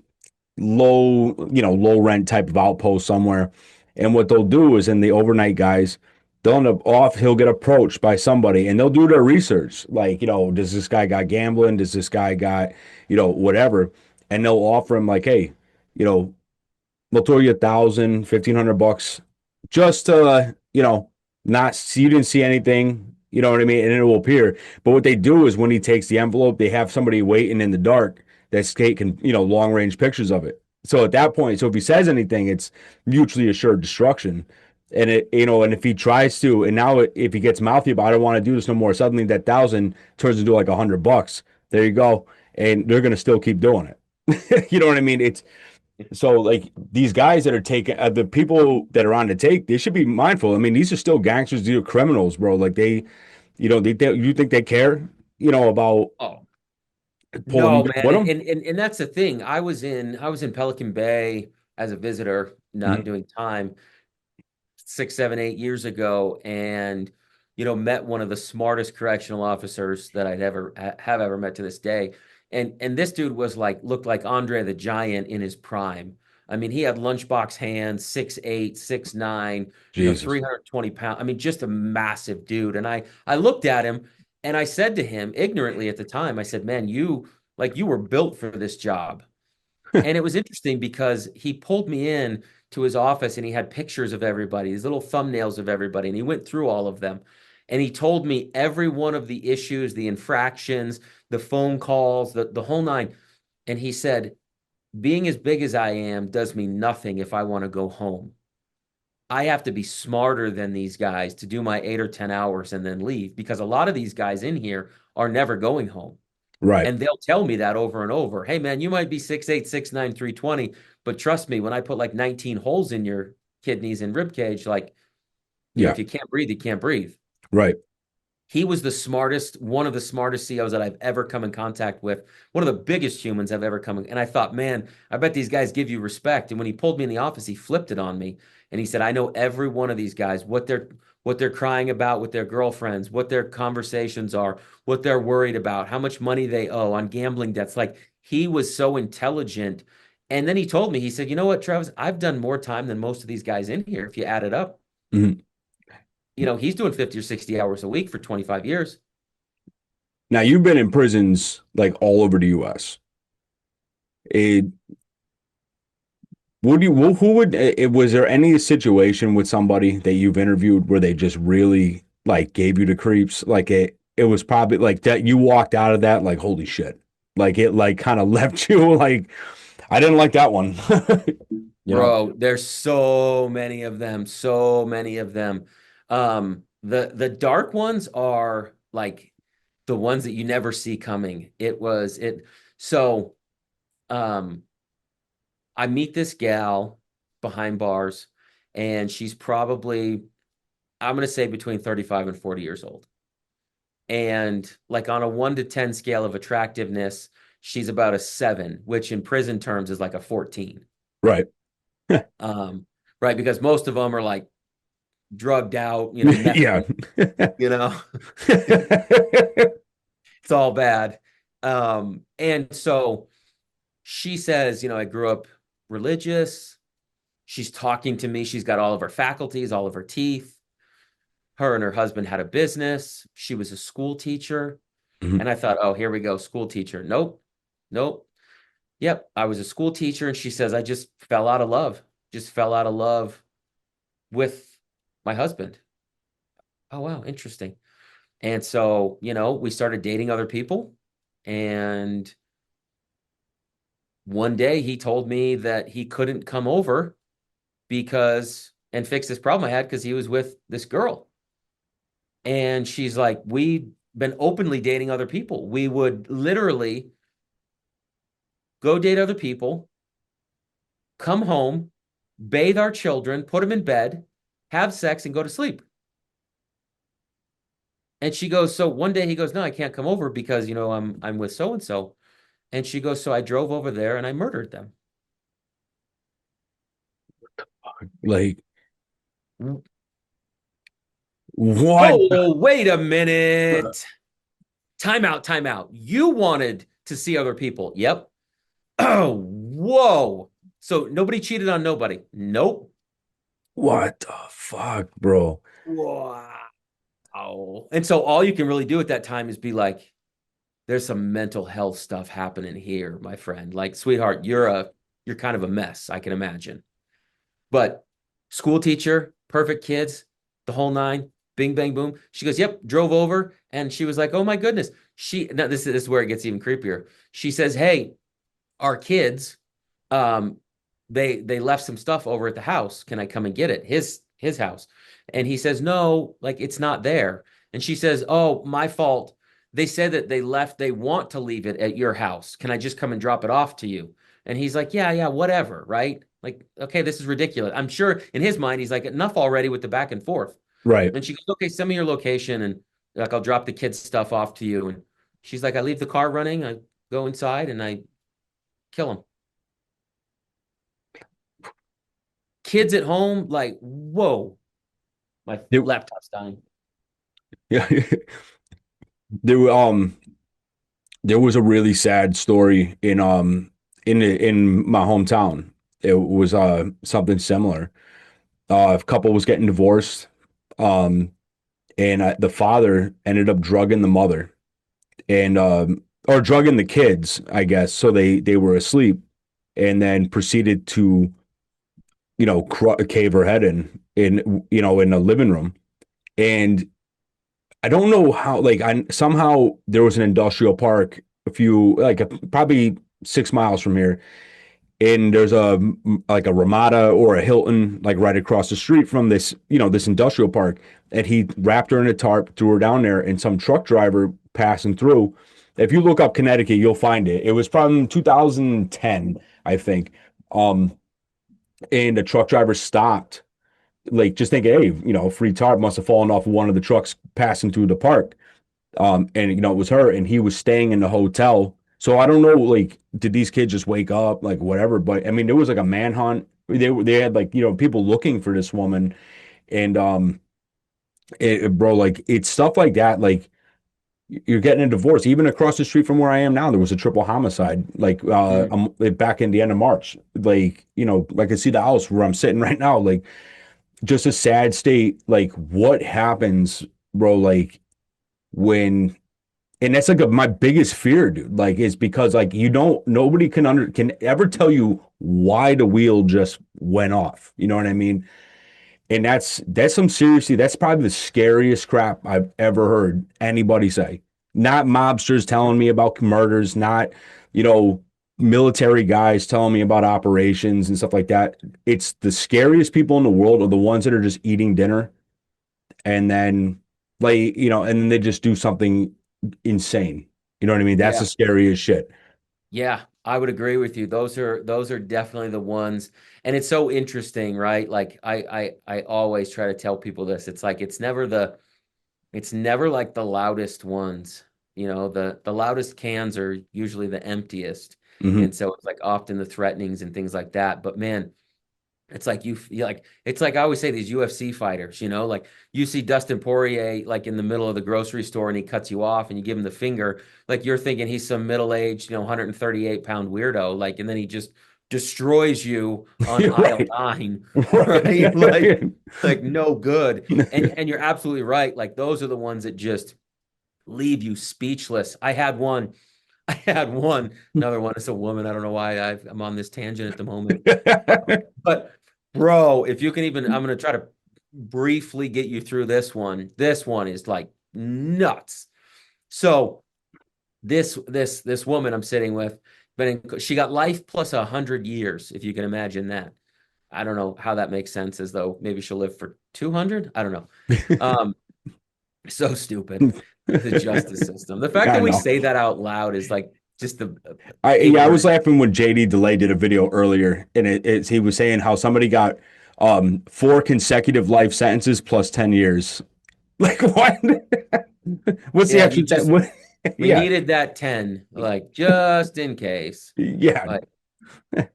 low, low rent type of outpost somewhere. And what they'll do is in the overnight guys, they'll end up off, he'll get approached by somebody and they'll do their research. Like, does this guy got gambling? Does this guy got, whatever? And they'll offer him like, hey, you know, they'll throw you 1,000, 1,500 bucks just to, not see, you didn't see anything, you know what I mean? And it will appear. But what they do is when he takes the envelope, they have somebody waiting in the dark that's taking, long range pictures of it. So at that point, so if he says anything, it's mutually assured destruction. And and if he tries to, and now if he gets mouthy about, I don't want to do this no more, suddenly that 1,000 turns into like 100 bucks. There you go. And they're going to still keep doing it. You know what I mean? It's, so like these guys that are taking the people that are on the take, they should be mindful. I mean, these are still gangsters, these are criminals, bro. Like you think they care, about Oh, pulling you no, in man. with them? And that's the thing. I was in Pelican Bay as a visitor, not Mhm. doing time, 6, 7, 8 years ago, and met one of the smartest correctional officers that I'd ever have ever met to this day. And this dude was like looked like Andre the Giant in his prime. I mean, he had lunchbox hands, 6'8", 6'9", Jesus. 320 pounds. I mean, just a massive dude. And I looked at him and I said to him ignorantly at the time, I said, "Man, you were built for this job." And it was interesting because he pulled me in to his office and he had pictures of everybody, these little thumbnails of everybody, and he went through all of them. And he told me every one of the issues, the infractions, the phone calls, the whole nine. And he said, being as big as I am does me nothing if I want to go home. I have to be smarter than these guys to do my 8 or 10 hours and then leave because a lot of these guys in here are never going home. Right. And they'll tell me that over and over. Hey, man, you might be 6'8", 6'9", 320, but trust me, when I put like 19 holes in your kidneys and rib cage, like, Yeah. if you can't breathe, you can't breathe. Right. He was the smartest, one of the smartest CEOs that I've ever come in contact with, one of the biggest humans I've ever come in. And I thought, man, I bet these guys give you respect. And when he pulled me in the office, he flipped it on me. And he said, I know every one of these guys, what they're crying about with their girlfriends, what their conversations are, what they're worried about, how much money they owe on gambling debts. Like he was so intelligent. And then he told me, he said, you know what, Travis, I've done more time than most of these guys in here if you add it up. Mhm. He's doing 50 or 60 hours a week for 25 years. Now you've been in prisons like all over the US. It, would you, who would, was there any situation with somebody that you've interviewed where they just really like gave you the creeps? Like it was probably like that you walked out of that like, holy shit. Like it like kind of left you like, I didn't like that one. You know? Bro, there's so many of them, so many of them. The dark ones are like the ones that you never see coming. So um I meet this gal behind bars, and she's probably, I'm gonna say between 35 and 40 years old. And like on a 1 to 10 scale of attractiveness, she's about a 7, which in prison terms is like a 14. Right. Um, right, because most of them are like drugged out, meth, Yeah. you know, it's all bad. And so she says, I grew up religious. She's talking to me. She's got all of her faculties, all of her teeth. Her and her husband had a business. She was a school teacher. Mhm. And I thought, oh, here we go, school teacher. Nope, nope. Yep, I was a school teacher. And she says, I just fell out of love, just fell out of love with my husband. Oh, wow, interesting. And so, we started dating other people. And one day he told me that he couldn't come over and fix this problem I had because he was with this girl. And she's like, we've been openly dating other people. We would literally go date other people, come home, bathe our children, put them in bed, have sex, and go to sleep. And she goes, so one day he goes, no, I can't come over because I'm with so and so. And she goes, so I drove over there and I murdered them. Like, what? Oh, wait a minute. Time out, time out. You wanted to see other people. Yep. Oh, whoa. So nobody cheated on nobody. Nope. What the fuck, bro? Wow. And so all you can really do at that time is be like, there's some mental health stuff happening here, my friend. Like, sweetheart, you're kind of a mess, I can imagine. But school teacher, perfect kids, the whole nine, bing, bang, boom. She goes, yep, drove over. And she was like, oh my goodness. Now this is where it gets even creepier. She says, hey, our kids, um, they left some stuff over at the house. Can I come and get it? His house. And he says, no, like it's not there. And she says, oh, my fault. They said that they want to leave it at your house. Can I just come and drop it off to you? And he's like, yeah, whatever, right? Like, okay, this is ridiculous. I'm sure in his mind, he's like, enough already with the back and forth. Right. And she goes, okay, send me your location and like I'll drop the kids' stuff off to you. And she's like, I leave the car running, I go inside and I kill him. Kids at home, like, whoa, my There, laptop's dying. yeah. There, there was a really sad story in my hometown. It was something similar. A couple was getting divorced, um, and the father ended up drugging the mother and or drugging the kids, I guess. So they were asleep, and then proceeded to cave her head in the living room. And I don't know how, like, I somehow there was an industrial park probably 6 miles from here, and there's like a Ramada or a Hilton like right across the street from this industrial park. And he wrapped her in a tarp, threw her down there, and some truck driver passing through. If you look up Connecticut, you'll find it. It was from 2010, I think. Um, and the truck driver stopped, like just thinking, hey, free tarp must have fallen off one of the trucks passing through the park. And it was her, and he was staying in the hotel. So I don't know, like, did these kids just wake up, like whatever? But I mean, there was like a manhunt. They had like people looking for this woman, and bro, like it's stuff like that. Like you're getting a divorce. Even across the street from where I am now, there was a triple homicide. Like Mm. back in the end of March. Like I can see the house where I'm sitting right now. Like just a sad state. Like what happens, bro? Like when and that's like my biggest fear, dude. Like, is because like nobody can ever tell you why the wheel just went off. You know what I mean? And that's some seriously. That's probably the scariest crap I've ever heard anybody say. Not mobsters telling me about murders, not you know military guys telling me about operations and stuff like that. It's the scariest people in the world are the ones that are just eating dinner and then and then they just do something insane. You know what I mean? That's Yeah. the scariest shit. Yeah, I would agree with you. Those are definitely the ones. And it's so interesting, right? Like I always try to tell people this. It's like it's never like the loudest ones. The loudest cans are usually the emptiest. Hmm. And so it's like often the threatenings and things like that. But man, It's like you like it's like I always say these UFC fighters, like you see Dustin Poirier like in the middle of the grocery store and he cuts you off and you give him the finger, like you're thinking he's some middle-aged, 138-pound weirdo, like and then he just destroys you on You're aisle right. 9, right? Like Right. like no good. And you're absolutely right. Like those are the ones that just leave you speechless. Another one is a woman. I don't know why I'm on this tangent at the moment. But bro, if you can even, I'm gonna try to briefly get you through this one. This one is like nuts. So this woman I'm sitting with, she got life plus 100 years, if you can imagine that. I don't know how that makes sense, as though maybe she'll live for 200. I don't know. Um, so stupid. The justice system. The fact I that we know. say that out loud is like just the I was ignorant. laughing when JD Delay did a video earlier, and he was saying how somebody got 4 consecutive life sentences plus 10 years. Like what? What's the Yeah, he actual ten? just What? we Yeah, needed that 10, like just in case. yeah. Like,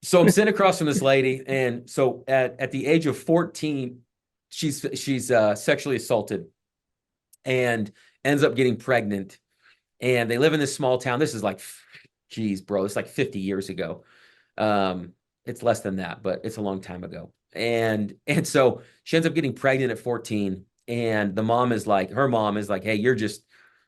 so I'm sitting across from this lady, and so at the age of 14, she's sexually assaulted and ends up getting pregnant. And they live in this small town. This is like, geez, bro, it's like 50 years ago. It's less than that, but it's a long time ago. And so she ends up getting pregnant at 14, and her mom is like, hey, you're just,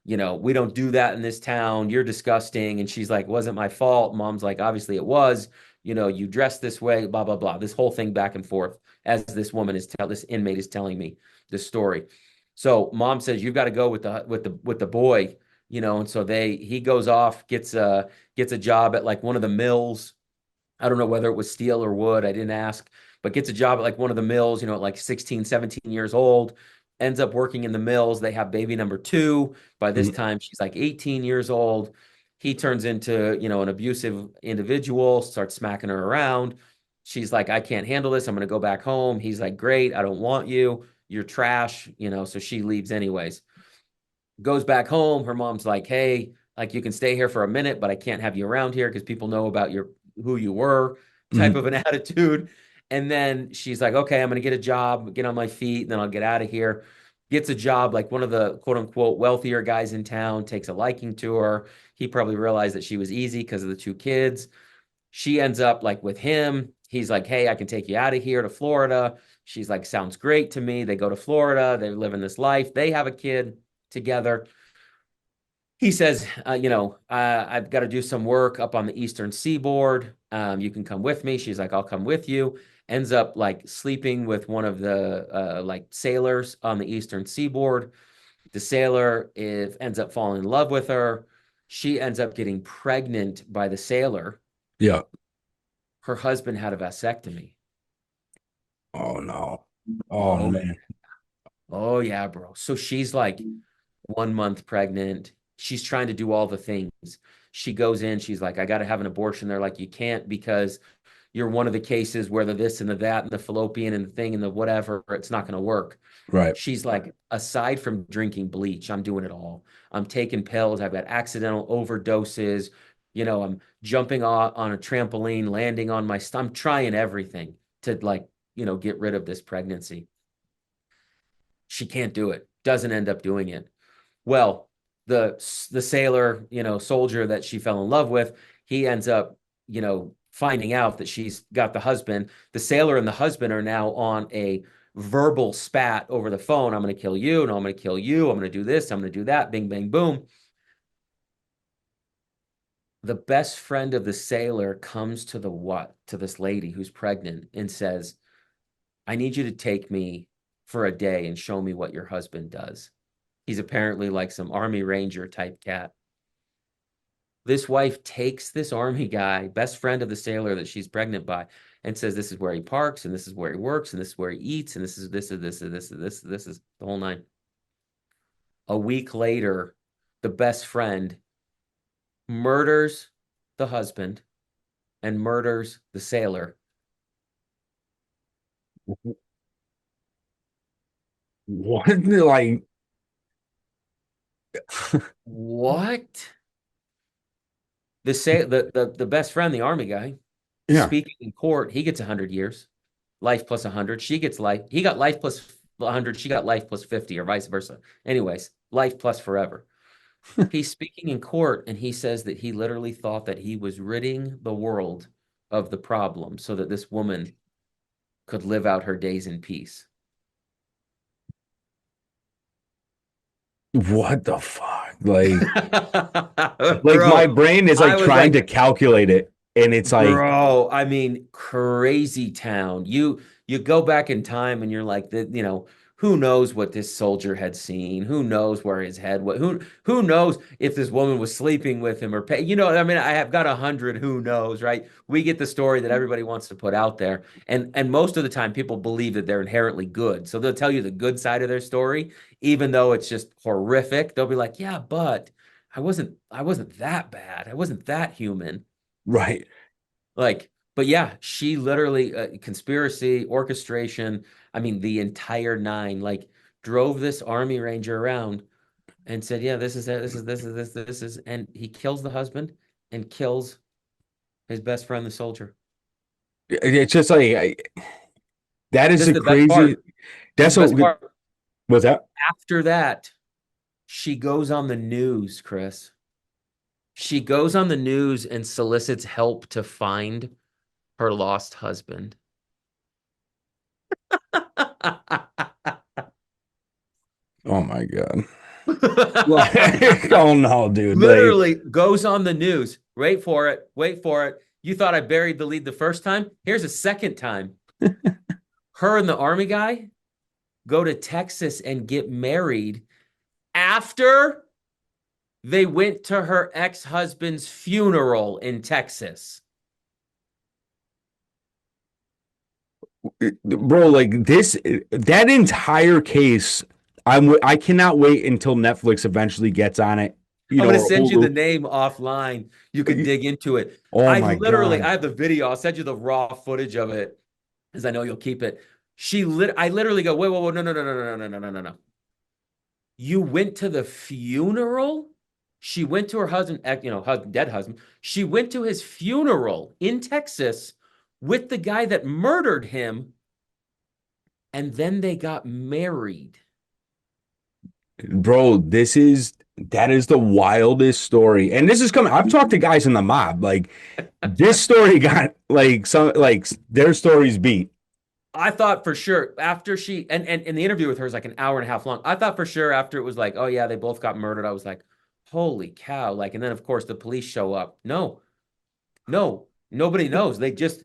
we don't do that in this town. You're disgusting. And she's like, it wasn't my fault. Mom's like, obviously it was. You dress this way, blah blah blah. This whole thing back and forth as this inmate is telling me this story. So mom says you've got to go with the boy, and so he goes off, gets a job at like one of the mills. I don't know whether it was steel or wood. I didn't ask, but gets a job at like one of the mills, at like 16, 17 years old, ends up working in the mills. They have baby number two. By this Mhm. time, she's like 18 years old. He turns into, an abusive individual, starts smacking her around. She's like, I can't handle this. I'm going to go back home. He's like, great. I don't want you. You're trash, so she leaves anyways. Goes back home. Her mom's like, hey, like you can stay here for a minute, but I can't have you around here because people know about who you were, type Mhm. of an attitude. And then she's like, okay, I'm gonna get a job, get on my feet, and then I'll get out of here. Gets a job like one of the quote unquote wealthier guys in town, takes a liking to her. He probably realized that she was easy because of the two kids. She ends up like with him. He's like, hey, I can take you out of here to Florida. She's like, sounds great to me. They go to Florida, they're living this life, they have a kid together. He says, I've got to do some work up on the Eastern Seaboard. You can come with me. She's like, I'll come with you. Ends up like sleeping with one of the like sailors on the Eastern Seaboard. The sailor ends up falling in love with her. She ends up getting pregnant by the sailor. Yeah. Her husband had a vasectomy. Oh no. Oh Oh, man. oh yeah, bro. So she's like 1 month pregnant. She's trying to do all the things. She goes in, she's like, I got to have an abortion. They're like, you can't because you're one of the cases where the this and the that and the fallopian and the thing and the whatever, it's not going to work. Right. She's like, aside from drinking bleach, I'm doing it all. I'm taking pills. I've got accidental overdoses. I'm jumping on a trampoline, landing on my, I'm trying everything to like, get rid of this pregnancy. She can't do it. Doesn't end up doing it. Well, the sailor, soldier that she fell in love with, he ends up, finding out that she's got the husband. The sailor and the husband are now on a verbal spat over the phone. I'm going to kill you. No, I'm going to kill you. I'm going to do this. I'm going to do that. Bing, bang, boom. The best friend of the sailor comes to this lady who's pregnant and says, I need you to take me for a day and show me what your husband does. He's apparently like some army ranger type cat. This wife takes this army guy, best friend of the sailor that she's pregnant by, and says, this is where he parks, and this is where he works, and this is where he eats, and this is the whole nine. A week later, the best friend murders the husband and murders the sailor. What? Like, What? The best friend, the army guy, yeah. speaking in court, he gets 100 years. life plus 100. She gets life. He got life plus 100. She got life plus 50, or vice versa. Anyways, life plus forever. He's speaking in court, and he says that he literally thought that he was ridding the world of the problem so that this woman could live out her days in peace. What the fuck? Like my Bro, brain is like I was trying to like, calculate it, and it's like, bro, I mean, crazy town. You go back in time and you're like, who knows what this soldier had seen? Who knows where his head was? Who knows if this woman was sleeping with him or pay? I mean, I have got 100 who knows, right? We get the story that everybody wants to put out there. And most of the time people believe that they're inherently good. So they'll tell you the good side of their story, even though it's just horrific. They'll be like, yeah, but I wasn't that bad. I wasn't that human. right. Like, but yeah, she literally conspiracy, orchestration. I mean, the entire nine. Like, drove this army ranger around and said, "Yeah, this is it. This is," and he kills the husband and kills his best friend, the soldier. It's just like that is This is the the best crazy. part. This is That's the best what part. was that? After that, she goes on the news, Chris. She goes on the news and solicits help to find her lost husband. Oh my God. Like, oh no, dude. Like, Literally goes on the news. Wait for it. Wait for it. You thought I buried the lead the first time? Here's a second time. Her and the army guy go to Texas and get married after they went to her ex-husband's funeral in Texas. bro, like that entire case, I cannot wait until Netflix eventually gets on it, I'm going to or send you the Hulu. name offline. You could dig into it. Oh I my literally, God. I have the video. I'll send you the raw footage of it because I know you'll keep it. I literally go, wait, whoa, whoa, no, no, no, no, no, no, no, no, no, no. You went to the funeral? She went to her husband, dead husband. She went to his funeral in Texas with the guy that murdered him, and then they got married. Bro, that is the wildest story. And this is coming. I've talked to guys in the mob. Like this story got like some like their stories beat. I thought for sure after and the interview with her is like an hour and a half long. I thought for sure after it was like, oh yeah, they both got murdered. I was like, holy cow. Like, and then of course the police show up. No, no, nobody knows. They just,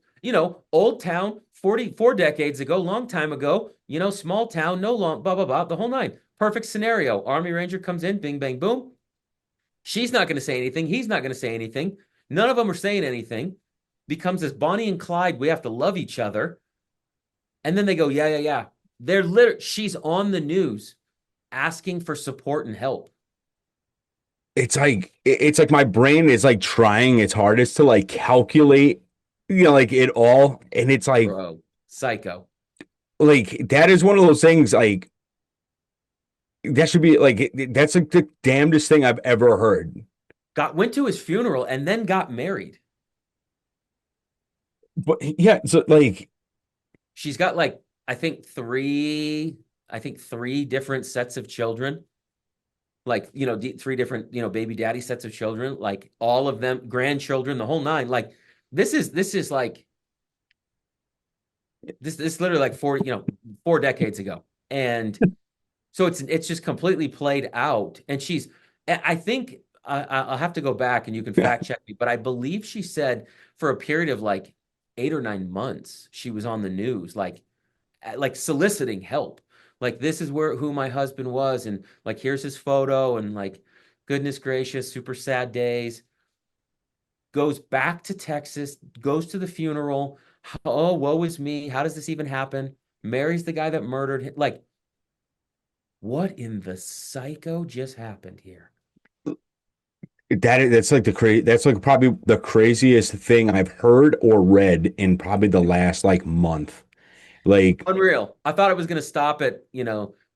old town, 44 decades ago, long time ago, small town, no long, blah, blah, blah, the whole nine. Perfect scenario. Army Ranger comes in, bing, bang, boom. She's not going to say anything. He's not going to say anything. None of them are saying anything. Becomes this Bonnie and Clyde. We have to love each other. And then they go, yeah, yeah, yeah. She's on the news asking for support and help. It's like my brain is like trying its hardest to like calculate, like it all. And it's Bro, psycho. like that is one of those things like that should be like that's like the damnedest thing I've ever heard. Went to his funeral and then got married. But yeah, so like She's got like, I think three different sets of children. Like, three different, baby daddy sets of children, like all of them, grandchildren, the whole nine. Like, this is like this literally like 4 decades ago. And so it's just completely played out. And I think I'll have to go back and you can yeah, fact check me, but I believe she said for a period of like 8 or 9 months, she was on the news, like soliciting help. Like, this is who my husband was, and like here's his photo, and like, goodness gracious, super sad days. Goes back to Texas, goes to the funeral. Oh, woe is me. How does this even happen? Marries the guy that murdered him. Like, what in the psycho just happened here? that's like probably the craziest thing I've heard or read in probably the last like month. Like Unreal. I thought it was going to stop at,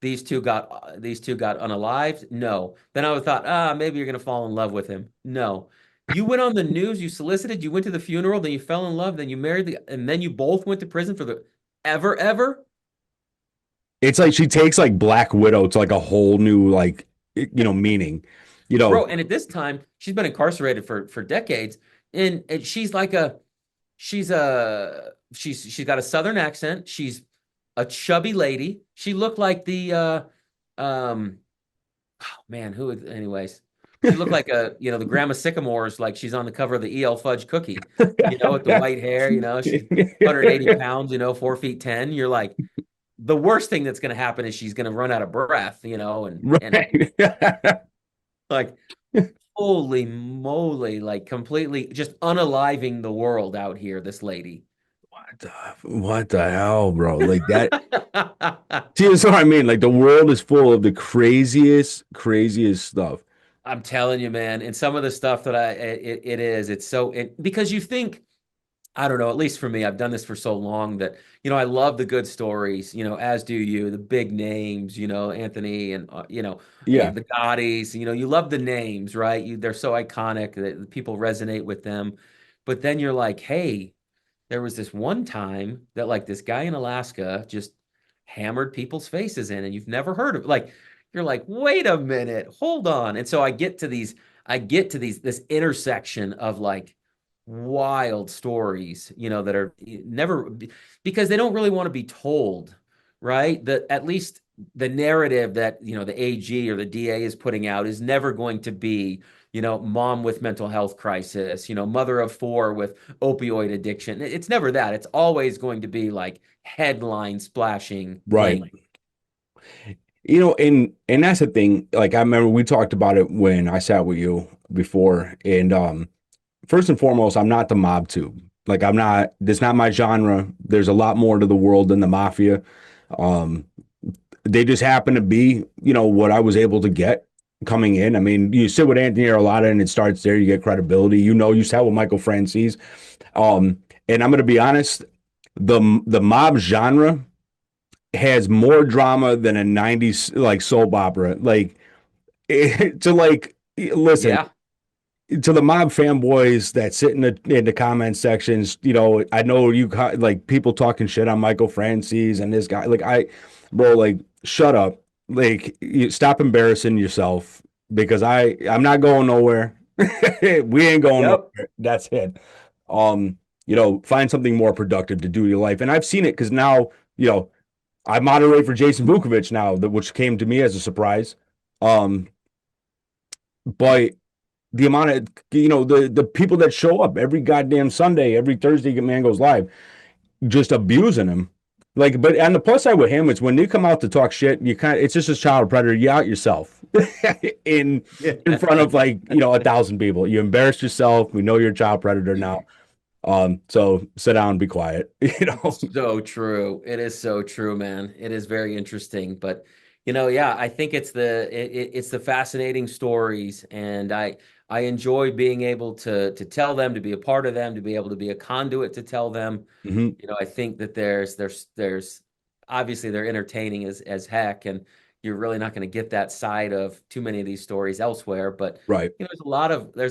these two got unalived. No. Then I thought, maybe you're going to fall in love with him. No. You went on the news, you solicited, you went to the funeral, then you fell in love, then you married and then you both went to prison for the ever. It's like she takes like Black Widow to like a whole new like meaning. You Bro, know, and at this time, she's been incarcerated for decades, and she's like a she's got a southern accent. She's a chubby lady. She looked like the um oh man, anyways. She looked like the grandma Sycamores, like she's on the cover of the EL Fudge cookie, with the white hair, she's 180 pounds, 4 feet 10. You're like, the worst thing that's gonna happen is she's gonna run out of breath, and right? like holy moly, like completely just unaliving the world out here, this lady. What the hell, bro? Like that. See, that's what I mean. Like the world is full of the craziest stuff. I'm telling you, man. And some of the stuff that it's so, because you think, I don't know, at least for me, I've done this for so long that, I love the good stories, as do you, the big names, Anthony and, Yeah, the Gaudis, you love the names, right? They're so iconic that people resonate with them. But then you're like, hey, there was this one time that like this guy in Alaska just hammered people's faces in, and you've never heard of, like, you're like, wait a minute, hold on. And so I get to this intersection of like wild stories, that are never, because they don't really want to be told, right? That at least the narrative that, the AG or the DA is putting out is never going to be, mom with mental health crisis, mother of four with opioid addiction. It's never that. It's always going to be like headline splashing right. language. And that's the thing. Like I remember we talked about it when I sat with you before. And first and foremost, I'm not the mob tube. Like I'm not. That's not my genre. There's a lot more to the world than the mafia. Um, they just happen to be, what I was able to get coming in. I mean, you sit with Anthony Arlotta and it starts there. You get credibility. You sat with Michael Francis. And I'm going to be honest, the mob genre has more drama than a 90s like soap opera. Like to like listen Yeah. to the mob fanboys that sit in the comment sections, I know like people talking shit on Michael Francis and this guy. Like bro, like shut up. Like you stop embarrassing yourself because I'm not going nowhere. We ain't going Yep. nowhere. That's it. Find something more productive to do in your life. And I've seen it because now, I moderate for Jason Vukovic now, which came to me as a surprise. Um, but the amount of the people that show up every goddamn Sunday, every Thursday, man goes live, just abusing him. Like, but on the plus side with him, it's when they come out to talk shit, it's just a child predator. You out yourself in front of like 1,000 people. You embarrass yourself. We know you're a child predator now. So sit down and be quiet. So true. It is so true, man. It is very interesting, but yeah, I think it's the fascinating stories, and I enjoy being able to tell them, to be a part of them, to be able to be a conduit to tell them. Mhm. I think that there's obviously they're entertaining as heck, and you're really not going to get that side of too many of these stories elsewhere. But Right. there's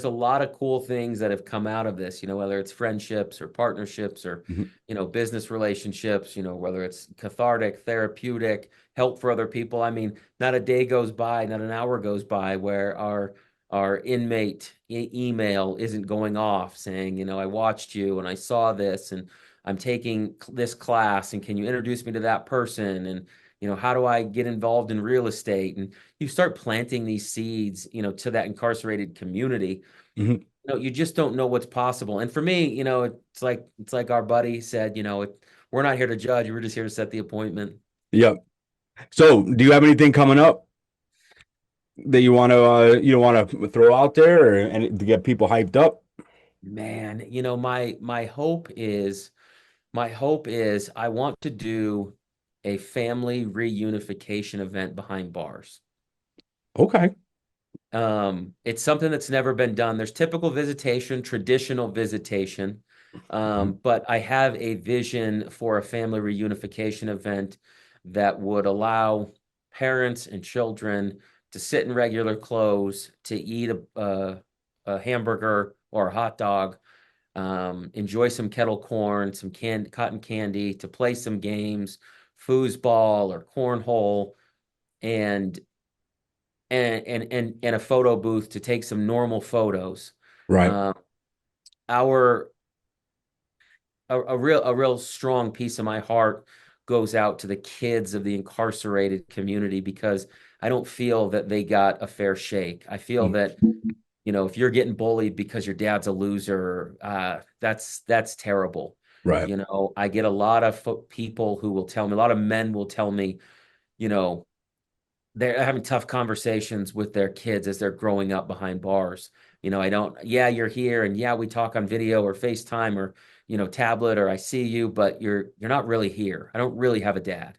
a lot of cool things that have come out of this. Whether it's friendships or partnerships or Mhm. business relationships. Whether it's cathartic, therapeutic, help for other people. I mean, not a day goes by, not an hour goes by where our inmate email isn't going off saying, I watched you and I saw this and I'm taking this class, and can you introduce me to that person? And, how do I get involved in real estate? And you start planting these seeds, to that incarcerated community. Mhm. You just don't know what's possible. And for me, it's like our buddy said, we're not here to judge. We're just here to set the appointment. Yep. So, do you have anything coming up that you want to throw out there or and to get people hyped up? Man, my hope is I want to do a family reunification event behind bars. Okay. It's something that's never been done. There's typical visitation, traditional visitation, Mhm. but I have a vision for a family reunification event that would allow parents and children to sit in regular clothes, to eat a hamburger or a hot dog, enjoy some kettle corn, some cotton candy, to play some games, foosball or cornhole, and and a photo booth to take some normal photos. Right. Um, our a real strong piece of my heart goes out to the kids of the incarcerated community, because I don't feel that they got a fair shake. I feel Mm. that, if you're getting bullied because your dad's a loser, that's terrible. Right. I get a lot of people who will tell me, a lot of men will tell me, you know, they're having tough conversations with their kids as they're growing up behind bars. I don't, yeah, you're here, and yeah, we talk on video or FaceTime or, tablet, or I see you, but you're not really here. I don't really have a dad.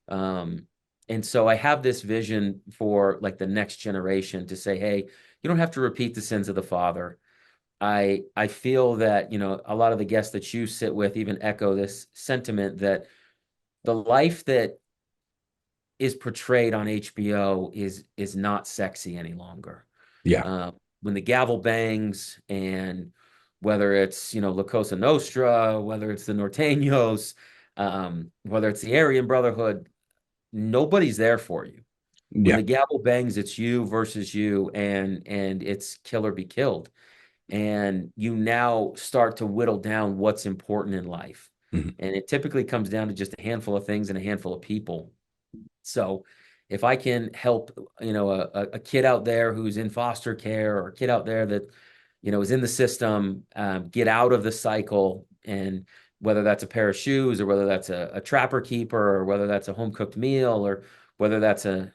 Um, and so I have this vision for like the next generation to say, hey, you don't have to repeat the sins of the father. I feel that, a lot of the guests that you sit with even echo this sentiment, that the life that is portrayed on HBO is not sexy any longer. Yeah. When the gavel bangs, and whether it's La Cosa Nostra, whether it's the Norteños, whether it's the Aryan Brotherhood, nobody's there for you. When Yeah. the gavel bangs, it's you versus you, and it's kill or be killed. And you now start to whittle down what's important in life. Mhm. And it typically comes down to just a handful of things and a handful of people. So if I can help, a kid out there who's in foster care, or a kid out there that, is in the system, get out of the cycle, and whether that's a pair of shoes, or whether that's a trapper keeper, or whether that's a home cooked meal, or whether that's a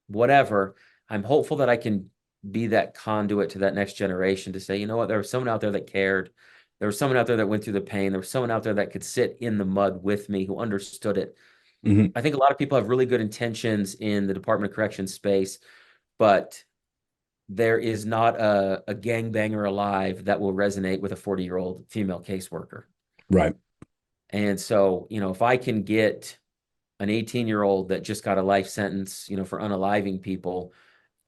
whatever, I'm hopeful that I can be that conduit to that next generation to say, you know what, there was someone out there that cared. There was someone out there that went through the pain. There was someone out there that could sit in the mud with me, who understood it. Mhm. I think a lot of people have really good intentions in the Department of Corrections space, but there is not a gangbanger alive that will resonate with a 40-year-old female caseworker. Right. And so, if I can get an 18-year-old that just got a life sentence, for unaliving people,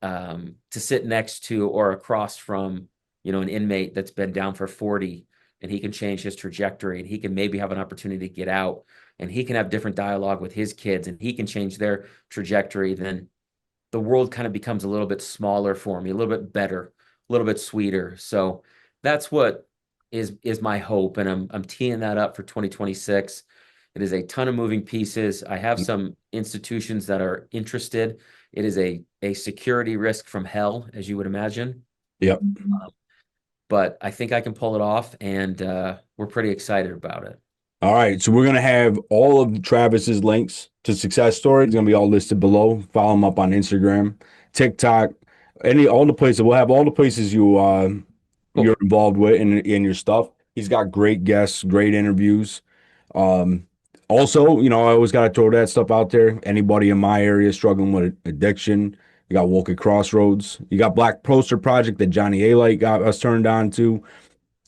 to sit next to or across from, an inmate that's been down for 40, and he can change his trajectory, and he can maybe have an opportunity to get out, and he can have different dialogue with his kids, and he can change their trajectory, then the world kind of becomes a little bit smaller for me, a little bit better, a little bit sweeter. So that's what is my hope, and I'm teeing that up for 2026. It is a ton of moving pieces. I have some institutions that are interested. It is a security risk from hell, as you would imagine, Yep. but I think I can pull it off, and we're pretty excited about it. All right, so we're gonna have all of Travis's links to success stories. It's gonna be all listed below. Follow him up on Instagram, TikTok, all the places. We'll have all the places you're Cool. involved with in your stuff. He's got great guests, great interviews. Um, Also, I always gotta throw that stuff out there. Anybody in my area struggling with addiction, you got Woke at Crossroads. You got Black Poster Project that Johnny A. Light got us turned on to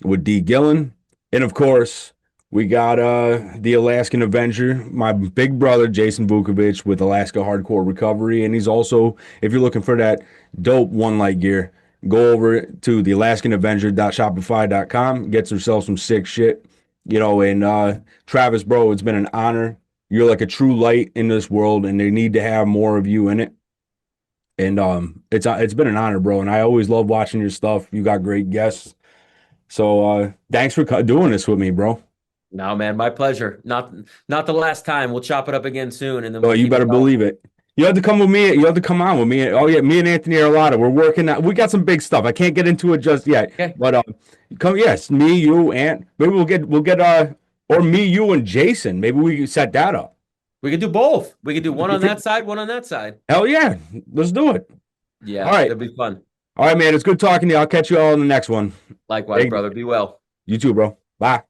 with D. Gillen. And of course, we got the Alaskan Avenger, my big brother, Jason Vukovic, with Alaska Hardcore Recovery. And he's also, if you're looking for that dope One Light gear, go over to the AlaskanAvenger.shopify.com, get yourself some sick shit. And Travis, bro, it's been an honor. You're like a true light in this world, and they need to have more of you in it. And it's been an honor, bro. And I always love watching your stuff. You got great guests. So thanks for doing this with me, bro. No, man, my pleasure. Not the last time. We'll chop it up again soon, and then Oh, we'll you keep it better going. believe it. You have to come with me. You have to come on with me. Oh yeah, me and Anthony Arlotta. We're working out. We got some big stuff. I can't get into it just yet. Okay. But come, yes, me, you, Ant. Maybe we'll get or me, you, and Jason. Maybe we can set that up. We could do both. We could do one on that side, one on that side. Hell yeah, let's do it. All Yeah, right, that'd be fun. all right, man. It's good talking to you. I'll catch you all in the next one. Likewise, Thank you. brother. Be well. You too, bro. Bye.